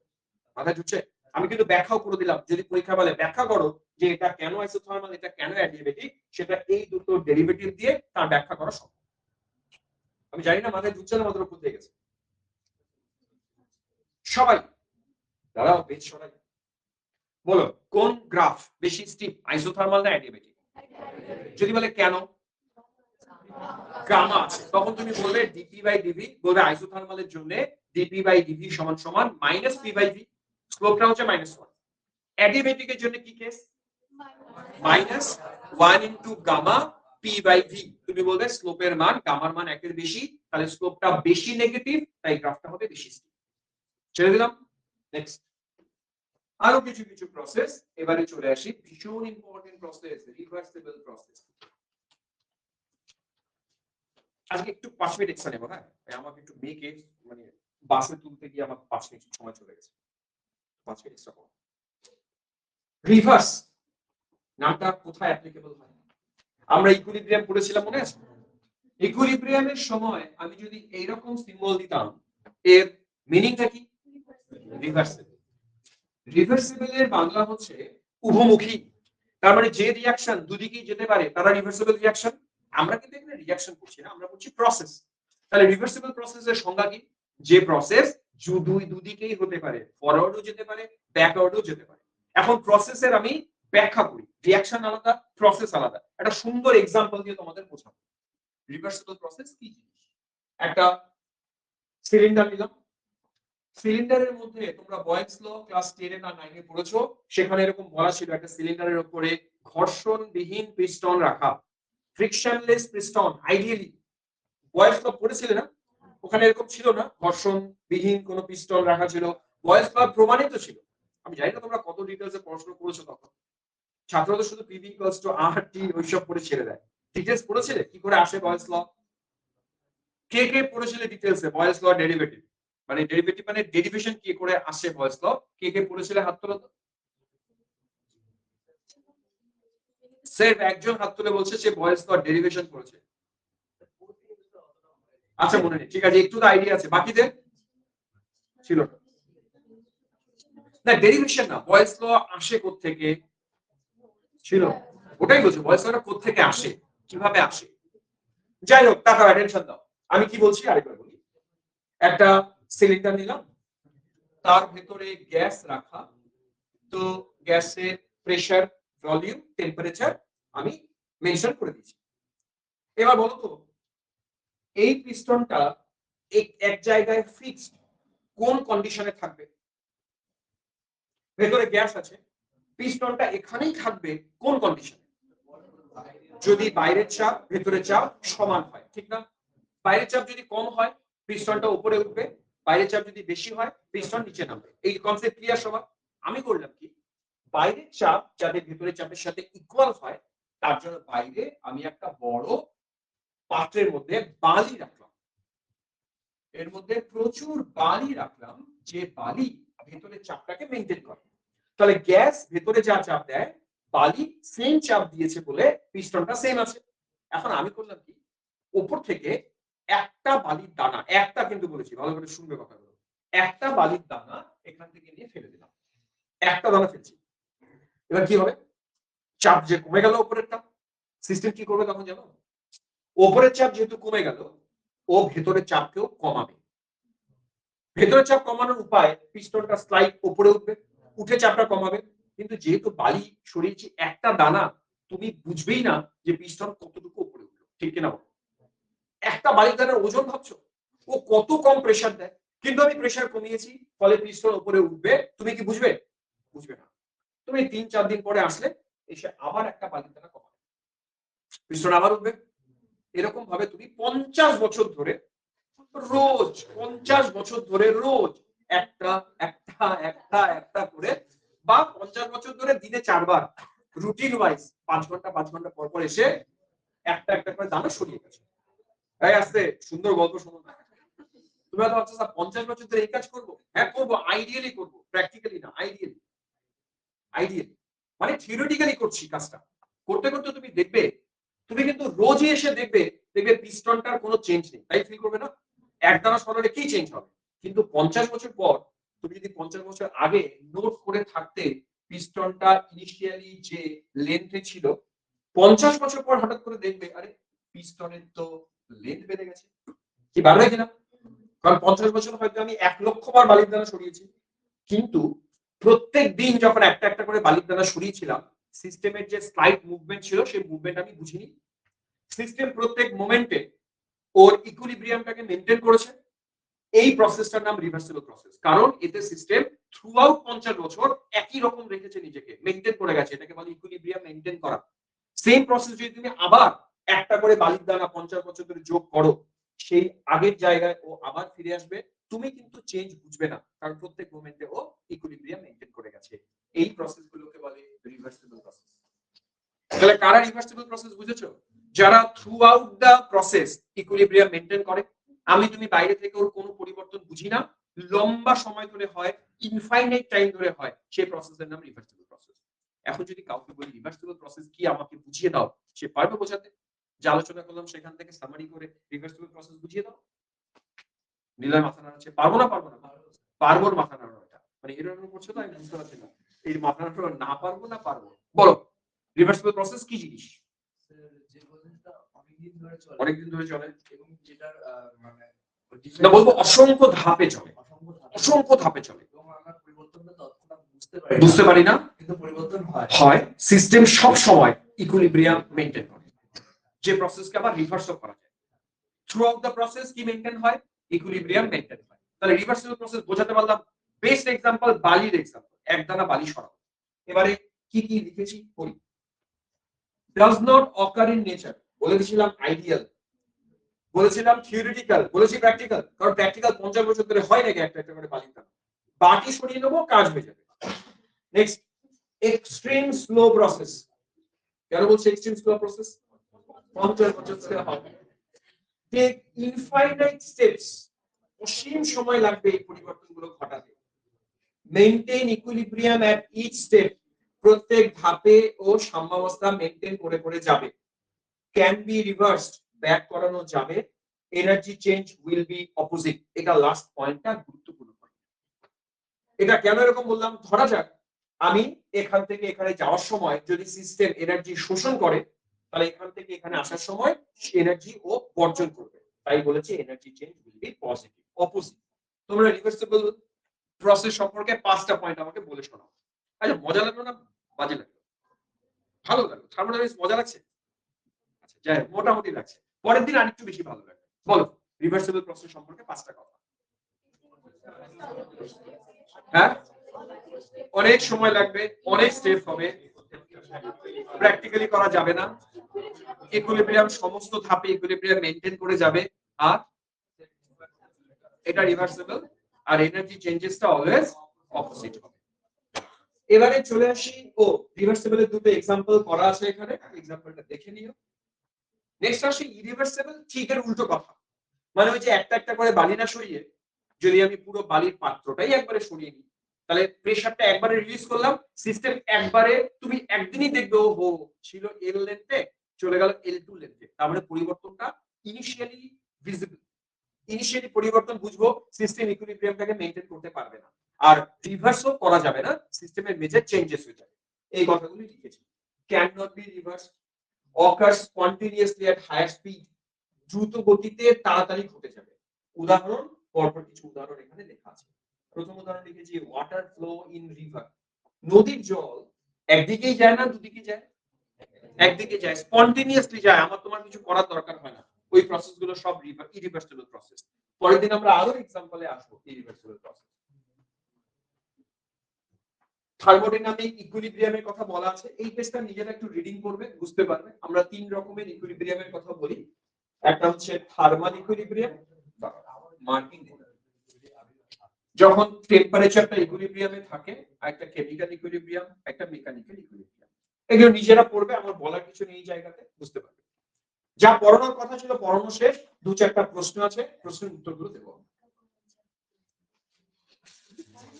মাথায় ঢুকছে? আমি কিন্তু ব্যাখ্যাও করে দিলাম, যদি পরীক্ষা বলে ব্যাখ্যা করো যে এটা কেন আইসোথার্মাল এটা কেন অ্যাডিয়াবেটিক, সেটা এই দুটো ডেরিভেটিভ দিয়ে তার ব্যাখ্যা করা সম্ভব। আমি জানি না মাথায় ঢুকছে না, মাত্র বুঝতে গেছে সবাই। দাঁড়াও বেশ সবাই বলো, কোন গ্রাফ বেশি স্টিপ, আইসোথার্মাল না অ্যাডিয়াবেটিক? যদি বলে কেন, গামা আছে, তখন তুমি বলবে ডিপি বাই ডিভি, বলবে আইসোথার্মালের জন্য ডিপি বাই ডিভি সমান সমান মাইনাস পি বাই ভি, স্লোপটা হচ্ছে -1। অ্যাডিয়াবেটিকের জন্য কি কেস? -1 into gamma P by V, তুমি বলবে স্লোপের মান গামার মান 1 এর বেশি, তাহলে স্লোপটা বেশি নেগেটিভ, তাই গ্রাফটা হবে বেশি স্টিপ। ছেড়ে দিলাম। নেক্সট আরো কিছু কিছু প্রসেস, এবারে চলে আসি ভীষণ ইম্পর্টেন্ট প্রসেস, রিভার্সিবল প্রসেস। আজকে একটু 5 মিনিট এক্সট্রা নেব, হ্যাঁ আমাকে একটু মেকে, মানে বাসে তুলতে গিয়ে আমার 5 মিনিট সময় চলে গেছে, 5 মিনিট এক্সট্রা করো। রিভার্স নামটা কোথায় অ্যাপ্লিকেবল হয়? আমরা ইকুইলিব্রিয়াম পড়েছিলাম, মনে আছে? ইকুইলিব্রিয়ামের সময় আমি যদি এইরকম সিম্বল দিতাম, এর মিনিংটা কি? রিভার্সিবল। রিভার্সিবল এর বাংলা হচ্ছে উভমুখী, তার মানে যে রিঅ্যাকশন দুদিকেই যেতে পারে তারা রিভার্সিবল রিঅ্যাকশন। আমরা কিন্তু এখানে রিঅ্যাকশন করছি না, আমরা করছি প্রসেস। তাহলে রিভার্সিবল প্রসেসের সংজ্ঞা কি? যে প্রসেস দুদিকেই হতে পারে, ফরওয়ার্ডও যেতে পারে ব্যাকওয়ার্ডও যেতে পারে। এখন প্রসেসের আমি ব্যাখ্যা করি, রিঅ্যাকশন আলাদা প্রসেস আলাদা, একটা সুন্দর এক্সাম্পল দিয়ে তোমাদের বোঝাবো রিভার্সিবল প্রসেস কি জিনিস। একটা সিলিন্ডার নিলাম, সিলিন্ডারের মধ্যে তোমরা বয়েলস ল ক্লাস 10 এ না 9 এ পড়েছো, সেখানে এরকম বলা ছিল একটা সিলিন্ডারের উপরে ঘর্ষণবিহীন পিস্টন রাখা, ফ্রিকশনলেস পিস্টন আইডিয়ালি। বয়েলস ল পড়েছিলে না? ওখানে এরকম ছিল না ঘর্ষণবিহীন কোন পিস্টন রাখা ছিল, বয়েলস ল প্রমাণিত ছিল। আমি জানি না তোমরা কত ডিটেইলসে পড়াশোনা করেছো তখন, ছাত্রদের শুধু পিভি ইকুয়ালস টু আর টি ওইসব পড়ে ছেড়ে দেয়। ডিটেইলস পড়েছিলে কি করে আসে বয়েলস ল? কে কে পড়েছিলে ডিটেইলসে বয়েলস ল ডেরিভেটিভ, মানে ডেরিভেটিভ মানে ডেরিভেশন কি করে আসে বয়েলস ল, কে কে পড়েছিলে হাত তোলো তো। স্যার একজন হাত তুলে বলছে সে বয়েলস ল ডেরিভেশন করেছে। আচ্ছা মনে নেই, ঠিক আছে, একটু তো আইডিয়া আছে, বাকিদের ছিল না। না ডেরিভেশন না, বয়েলস ল আসে কোত্থেকে ছিল, ওটাই বলছি বয়েলস লটা কোত্থেকে আসে, কিভাবে আসে। যাই হোক টাকা অ্যাটেনশন দাও, আমি কি বলছি আরেকবার বলি। একটা সিলিন্ডার নিলাম, তার ভেতরে গ্যাস রাখা, তো গ্যাসের প্রেসার ভলিউম টেম্পারেচার আমি মেনশন করে দিয়েছি। এবার বলো তো এই পিস্টনটা এক জায়গায় ফিক্সড কোন কন্ডিশনে থাকবে? ভেতরে গ্যাস আছে, পিস্টনটা এখানেই থাকবে কোন কন্ডিশনে? যদি বাইরের চাপ ভেতরের চাপ সমান হয়, ঠিক না? বাইরের চাপ যদি কম হয় পিস্টনটা উপরে উঠবে, বাইরের চাপ যদি বেশি হয় পিস্টন নিচে নামবে। এই কনসেপ্ট ক্লিয়ার সবার? আমি করলাম কি, বাইরের চাপ যাতে ভেতরের চাপের সাথে ইকুয়াল হয় তার জন্য বাইরে আমি একটা বড় পাত্রের মধ্যে বালি রাখলাম, এর মধ্যে প্রচুর বালি রাখলাম, যে বালি ভেতরের চাপটাকে মেইনটেইন করে। তাহলে গ্যাস ভেতরে যা চাপ দেয় বালি সেম চাপ দিয়েছে বলে পিস্টনটা সেম আছে। এখন আমি করলাম কি, উপর থেকে একটা বালির দানা, একটা কিন্তু বলেছি ভালো করে শুনবে কথাগুলো, একটা বালির দানা এখান থেকে নিয়ে ফেলে দিলাম, একটা দানা ফেলছি। এবার কি হবে? চাপ যে কমে গেল উপরেরটা, সিস্টেম কি করবে তখন জানো? উপরের চাপ যেহেতু কমে গেল ও ভেতরের চাপকেও কমাবে। ভেতরের চাপ কমানোর উপায় পিস্টনটা স্লাইড উপরে উঠবে, উঠে চাপটা কমাবে। কিন্তু যেহেতু বালি সরিয়েছি একটা দানা, তুমি বুঝবেই না যে পিস্টন কতটুকু উপরে উঠলো, ঠিক কিনা বলো? একটা বালির দানার ওজন ভাবছো ও কত কম প্রেসার দেয়, কিন্তু আমি প্রেসার কমিয়েছি ফলে পিস্টন উপরে উঠবে, তুমি কি বুঝবে? বুঝবে না। তুমি 3-4 দিন পরে আসলে এসে আবার একটা বালির দানা কমাবে, পিস্টন আবার উঠবে। এরকম ভাবে তুমি 50 বছর ধরে রোজ 50 বছর ধরে রোজ একটা একটা একটা একটা করে, বা 50 বছর ধরে দিনে 4 বার রুটিন ওয়াইজ 5 ঘন্টা পর পর এসে একটা একটা করে দানা সরিয়ে গেছে। তাই আসতে সুন্দর গল্প শোনো না। তুমি হয়তো ভাবছো স্যার 50 বছর ধরে এই কাজ করবো। হ্যাঁ করবো, আইডিয়ালি করবো, প্র্যাকটিক্যালি না, আইডিয়ালি। আইডিয়ালি মানে থিওরিটিক্যালি করছি কাজটা। করতে করতে তুমি দেখবে, তুমি কিন্তু রোজই এসে দেখবে দেখবে পিস্টনটার কোনো চেঞ্জ নেই, তাই ফিল করবে না? এক দানা সরালে কি চেঞ্জ হবে? কিন্তু 50 বছর পর তুমি যদি 50 বছর আগে নোট করে থাকতে পিস্টনটা ইনিশিয়ালি যে লেন্থে ছিল, 50 বছর পর হঠাৎ করে দেখবে আরে পিস্টনের তো লেন্থ বেড়ে গেছে। কি বাড়বে কিনা? কারণ 50 বছর হয়তো আমি 1 লক্ষ বার বালির দানা সরিয়েছি, কিন্তু প্রত্যেক দিন যখন একটা একটা করে বালির দানা সরিয়েছিলাম, সিস্টেমের যে স্লাইড মুভমেন্ট ছিল সেই মুভমেন্ট আমি বুঝিনি। সিস্টেম প্রত্যেক মোমেন্টে ওর ইকুইলিব্রিয়ামটাকে মেইনটেইন করেছে। এই প্রসেসটার নাম রিভার্সিবল প্রসেস, কারণ এতে সিস্টেম থ্রু আউট 50 বছর একই রকম রেখেছে, নিজেকে মেইনটেইন করে গেছে। এটাকে বলে ইকুইলিব্রিয়াম মেইনটেইন করা। সেম প্রসেস যদি তুমি আবার একটা করে বালির দানা 50 বছর ধরে যোগ করো, সেই আগের জায়গায় ও আবার ফিরে আসবে। তুমি কিন্তু চেঞ্জ বুঝবে না, কারণ প্রত্যেক মোমেন্টে ও ইকুইলিব্রিয়াম মেইনটেইন করে গেছে। এই প্রসেসগুলোকে বলে রিভার্সিবল প্রসেস। তাহলে কারা রিভার্সিবল প্রসেস বুঝেছো? যারা throughout the process equilibrium maintain করে। আমি তুমি বাইরে থেকে ওর কোনো পরিবর্তন বুঝি না, লম্বা সময় ধরে হয়, ইনফাইনাইট টাইম ধরে হয়, সেই প্রসেসের নাম রিভার্সিবল প্রসেস। এখন যদি কাউকে বলি রিভার্সিবল প্রসেস কি আমাকে বুঝিয়ে দাও, সে পারবে বোঝাতে? যে আলোচনা করলাম সেখান থেকে সামারি করে রিভার্সিবল প্রসেস বুঝিয়ে দাও। নিলয় মাথা নাড়াচ্ছে, পারবো না পারবো না, পারবো না মাথা নাড়ানোটা। মানে এরকম করছো তো আমি বুঝতে পারছি না, এই মাথা নাড়ানো না পারবো না পারবো। বলো রিভার্সিবল প্রসেস কি জিনিস? যে প্রসেসটা অনেকদিন ধরে চলে, অনেকদিন ধরে চলে এবং যেটার মানে না, বলবো অসংখ্য ধাপে চলে, অসংখ্য ধাপে চলে, এবং আমরা পরিবর্তনটা তৎক্ষণাৎ বুঝতে পারি না, কিন্তু পরিবর্তন হয়। হয় সিস্টেম সব সময় ইকুইলিব্রিয়াম মেইনটেইন করে, যে প্রসেসকে আবার রিভার্সও করা যায়। থ্রু আউট দ্য প্রসেস কি মেইনটেইন হয়? ইকুইলিব্রিয়াম মেইনটেইন হয়। তাহলে রিভার্সিবল প্রসেস বোঝাতে পারলাম। বেস্ট এক্সাম্পল বালির এক্সাম্পল, একদানা বালি সরানো। এবারে কি কি লিখেছি পড়ি। does not occur in nature, বলেছিলাম আইডিয়াল, বলেছিলাম থিওরিটিক্যাল, বলেছি প্র্যাকটিক্যাল। কারণ প্র্যাকটিক্যাল 50 বছর ধরে হয় নাকি একটা একটা করে বালির দানা। বাটি সরিয়ে নেবো, কাজ হয়ে যাবে। Next, extreme slow process. কেন বলছি এক্সট্রিম স্লো প্রসেস? 50 বছর ধরে হয়। টেক ইনফাইনাইট স্টেপস, অসীম সময় লাগবে এই পরিবর্তনগুলো ঘটাতে। মেইনটেইন ইকুইলিব্রিয়াম এট ইচ স্টেপ, প্রত্যেক ধাপে ও সাম্যাবস্থা মেইনটেইন করে করে যাবে। ক্যান বি রিভার্সড, ব্যাক করানো যাবে। Energy change will be opposite. এটা লাস্ট পয়েন্টটা গুরুত্বপূর্ণ পয়েন্ট। এটা কেন এরকম বললাম? ধরা যাক আমি এখান থেকে এখানে যাওয়ার সময় যদি সিস্টেম এনার্জি শোষণ করে, তাহলে এখান থেকে এখানে আসার সময় এনার্জি ও বর্জন করবে। তাই বলেছি energy change will be positive, opposite. তোমরা রিভার্সিবল প্রসেস সম্পর্কে 5টা পয়েন্ট আমাকে বলে শোনাও। আচ্ছা, মজা লাগলো না বাজে লাগলো? ভালো লাগলো, থার্মোডাইনামিক্স মজা লাগছে? আচ্ছা যাই হোক, মোটামুটি লাগছে। পরের দিন আরেকটু বেশি ভালো লাগবে। বলো রিভার্সিবল প্রসেস সম্পর্কে 5টা কথা। হ্যাঁ, অনেক সময় লাগবে, অনেক স্টেপ হবে, প্র্যাকটিক্যালি করা যাবে না, ইকুইলিব্রিয়াম সমস্ত ধাপে ইকুইলিব্রিয়াম মেইনটেইন করে যাবে, আর এটা রিভার্সিবল, আর এনার্জি চেঞ্জেসটা অলওয়েজ অপোজিট হবে। এবারে চলে আসি, ও রিভার্সিবলের দুটো এক্সাম্পল করা আছে এখানে, এক্সাম্পলটা দেখে নিও। নেক্সট আসি ইরিভার্সিবল, ঠিক এর উল্টো কথা। মানে ওই যে একটা একটা করে বালি না সরিয়ে যদি আমি পুরো বালির পাত্রটাই একবারে সরিয়ে নিই, তাহলে প্রেসারটা একবারে রিলিজ করলাম, সিস্টেম একবারে তুমি একদিনই দেখবে ও হো ছিল এল লেন্থে চলে গেল L2 লেন্থে। তার মানে পরিবর্তনটা ইনিশিয়ালি ভিজিবল। ইনিশিয়ালি পরিবর্তন বুঝবো, সিস্টেম ইকুইলিব্রিয়ামটাকে মেইনটেইন করতে পারবে না, আর রিভার্সও করা যাবে না, সিস্টেমের মেজর চেঞ্জেস হয়ে যাবে। এই কথাগুলি লিখেছি। Can not be reverse, occurs spontaneously at higher speed, দ্রুত গতিতে তাড়াতাড়ি ঘটে যাবে। উদাহরণ, পরপর কিছু উদাহরণ এখানে লেখা আছে। প্রথম উদাহরণ লিখেছি ওয়াটার ফ্লো ইন রিভার। নদীর জল একদিকেই যায় না দুদিকে যায়? একদিকে যায়, স্পন্টেনিয়াসলি যায়, আমার তোমার কিছু করার দরকার হয় না। ওই প্রসেসগুলো সব ইরিভার্সিবল প্রসেস। পরের দিন আমরা আরো এক্সাম্পলে আসবো ইরিভার্সিবল প্রসেস। থার্মোডাইনামিক ইকুইলিব্রিয়ামের কথা বলা আছে। এই পেজটা নিজেরা একটু রিডিং করবে, বুঝতে পারবে। আমরা তিন রকমের ইকুইলিব্রিয়ামের কথা বলি। একটা হচ্ছে থার্মাল ইকুইলিব্রিয়াম, মার্কিং যখন টেম্পারেচারটা ইকুইলিব্রিয়ামে থাকে, আর একটা কেমিক্যাল ইকুইলিব্রিয়াম, একটা মেকানিক্যাল ইকুইলিব্রিয়াম। এগুলো নিজেরা পড়বে, আমার বলার কিছু নেই, জায়গাতে বুঝতে পারবে। যা পড়ানোর কথা ছিল পড়ানো শেষ। দু চারটা প্রশ্ন আছে, প্রশ্নের উত্তরগুলো দেবো।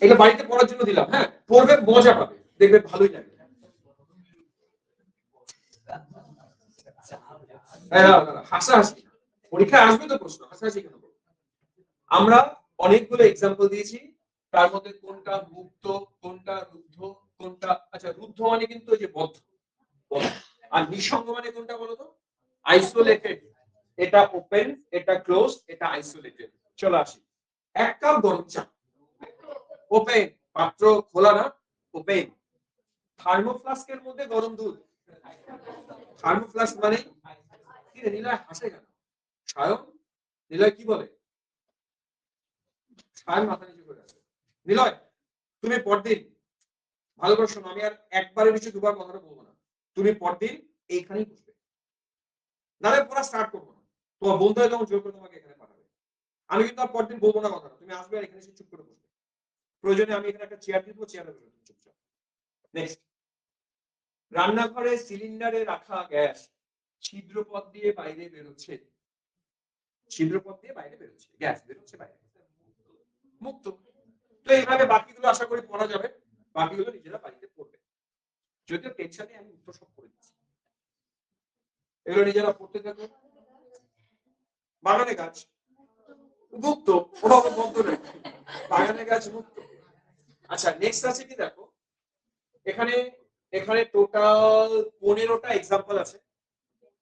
এটা বাড়িতে পড়ার জন্য দিলাম, হ্যাঁ, পড়বে, মজা পাবে, দেখবে ভালোই লাগবে। হাসাহাসি পরীক্ষায় আসবে তো প্রশ্ন, হাসাহাসি কেন? আমরা অনেকগুলো এক্সাম্পল দিয়েছি, তার মধ্যে কোনটা মুক্ত, কোনটা রুদ্ধ, কোনটা, আচ্ছা রুদ্ধ মানে কিন্তু ওই যে বদ্ধ, আর নিঃসঙ্গ মানে কোনটা বলো তো? আইসোলেটেড। এটা ওপেন, এটা ক্লোজ, এটা আইসোলেটেড। চলো আসি। এক কাপ গরম চা, ওপেন, পাত্র খোলা না, ওপেন। থার্মোফ্লাস্কের মধ্যে গরম দুধ, থার্মোফ্লাস্ক মানে কি রে? নিলয় হাসে কেন? সায়ন, নিলয় কি বলে? সায়ন মাথা নিচু করে আছে। নিলয়, তুমি পরদিন ভালো করে শোনো, আমি আর একবারের বেশি দুবার কথাটা বলবো না। তুমি পরদিন এইখানেই বসবে, নাহলে পড়া স্টার্ট করবো না। তোমার বন্ধু হয় তখন জোর করে তোমাকে এখানে পাঠাবে। আমি কিন্তু আর পরদিন বলবো না কথাটা, তুমি আসবে আর এখানে এসে চুপ করে বসবে। প্রয়োজনে আমি এখানে একটা চেয়ার দিব, চেয়ারে বসবে চুপচাপ। নেক্সট, রান্নাঘরে সিলিন্ডারে রাখা গ্যাস ছিদ্রপথ দিয়ে বাইরে বেরোচ্ছে, ছিদ্রপথ দিয়ে বাইরে বেরোচ্ছে, গ্যাস বেরোচ্ছে বাইরে, মুক্ত। তো এইভাবে বাকিগুলো আশা করি পড়া যাবে, বাকিগুলো নিজেরা বাড়িতে পড়বে। যদিও টেনশনে আমি উত্তর সব করে দিচ্ছি, এগুলো নিজেরা পড়তে থাকো। বাগানে গাছ মুক্ত, ওভাবে বন্ধ নেই, বাগানে গাছ মুক্ত। আচ্ছা নেক্সট আছে কি দেখো, এখানে এখানে টোটাল 15টা এক্সাম্পল আছে।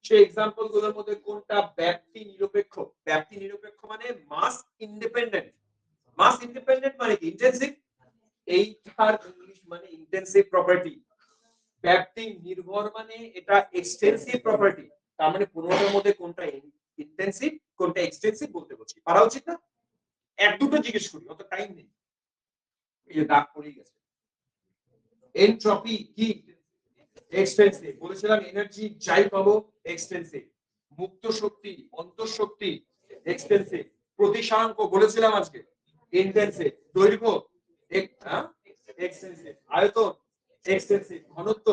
সেই এক্সাম্পল গুলোর মধ্যে কোনটা ব্যাপ্তি নিরপেক্ষ? ব্যাপ্তি নিরপেক্ষ মানে মাস ইন্ডিপেন্ডেন্ট। মাস ইন্ডিপেন্ডেন্ট মানে কি? ইন্টেনসিভ। এইটার ইংলিশ মানে ইন্টেনসিভ প্রপার্টি। ব্যাপ্তি নির্ভর মানে এটা এক্সটেন্সিভ প্রপার্টি। তার মানে 15টার মধ্যে কোনটা ইন্টেনসিভ, কোনটা এক্সটেন্সিভ বলতে বলছি। পারা উচিত না? এক দুটো জিজ্ঞেস করি, অত টাইম নেই। এই যে দাগ পড়ে গেছে। এনট্রপি কি? এক্সটেন্সিভ। বলেছিলাম এনার্জি যাই পাবো এক্সটেন্সিভ। মুক্ত শক্তি, অন্তঃশক্তি এক্সটেন্সিভ। প্রতিসারাঙ্ক বলেছিলাম আজকে ইন্টেনসিভ। দৈর্ঘ্য এক্সটেন্সিভ। আয়তন এক্সটেন্সিভ। ঘনত্ব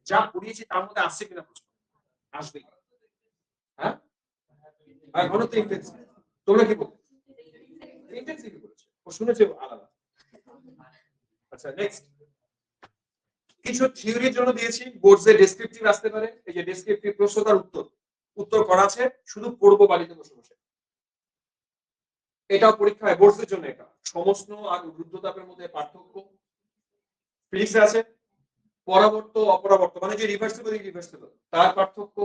যা পড়িয়েছি তার মধ্যে আসছে কিনা প্রশ্ন? আসবে। হ্যাঁ, আর ঘনত্ব ইন্টেনসিভ। তোমরা কি বলছো? ইন্টেনসিভ বলেছো, ও শুনেছো আলাদা। আচ্ছা নেক্সট, কিছু থিওরির জন্য দিয়েছি, বোর্ডে ডেসক্রিপটিভ আসতে পারে। এই যে ডেসক্রিপটিভ প্রশ্ন, তার উত্তর করা আছে, শুধু পড়বো বাড়িতে বসে বসে। এটাও পরীক্ষায় বোর্ডের জন্য। এটা সমস্ত আর রুদ্ধতাপের মধ্যে পার্থক্য। ফিজিক্সে আছে পরাবর্ত অপরাবর্ত মানে যে রিভার্সিবল ইরিভার্সিবল তার পার্থক্য।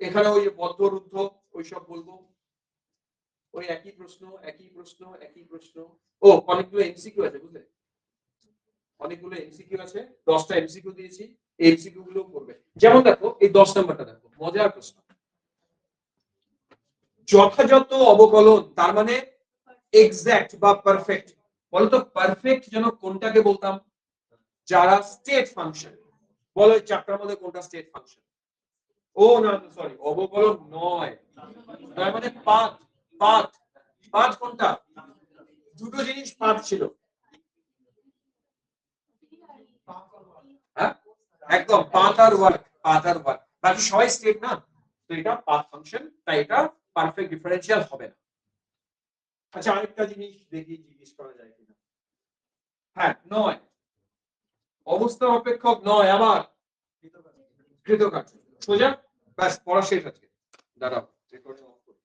এখানে ওই বদ্ধ রুদ্ধ ওইসব বলবো। ওই একই প্রশ্ন একই প্রশ্ন একই প্রশ্ন। ও অনেকগুলো এমসিকিউ আছে, বুঝলে? অনেকগুলো এমসিকিউ আছে, 10টা এমসিকিউ দিয়েছি। এই এমসিকিউ গুলো করবে। যেমন দেখো এই 10 নাম্বারটা দেখো, মজার প্রশ্ন। যথাযথ অবকলন তার মানে এক্সাক্ট বা পারফেক্ট। বলতো পারফেক্ট যেন কোনটাকে বলতাম? যারা স্টেট ফাংশন। বলো এই চারটার মধ্যে কোনটা স্টেট ফাংশন? ও না সরি, অবকলন নয়, তার মানে পাথ। পাথ, পাথ কোনটা? দুটো জিনিস পাথ ছিল। হ্যাঁ একদম, পাথ আর ওয়ার্ক, পাথ আর ওয়ার্ক। বাকি সবাই স্টেট না, তো এটা পাথ ফাংশন, তাই এটা পারফেক্ট ডিফারেন্সিয়াল হবে না। আচ্ছা আরেকটা জিনিস দেখি জিজ্ঞেস করা যায় কিনা। হ্যাঁ নয়, অবস্থা অপেক্ষক নয়, আবার কৃতকার্য। সোজা, ব্যাস পড়া শেষ আজকে। দাঁড়াও রেকর্ডিং অফ করি।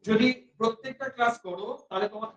যদি প্রত্যেকটা ক্লাস করো তাহলে তোমার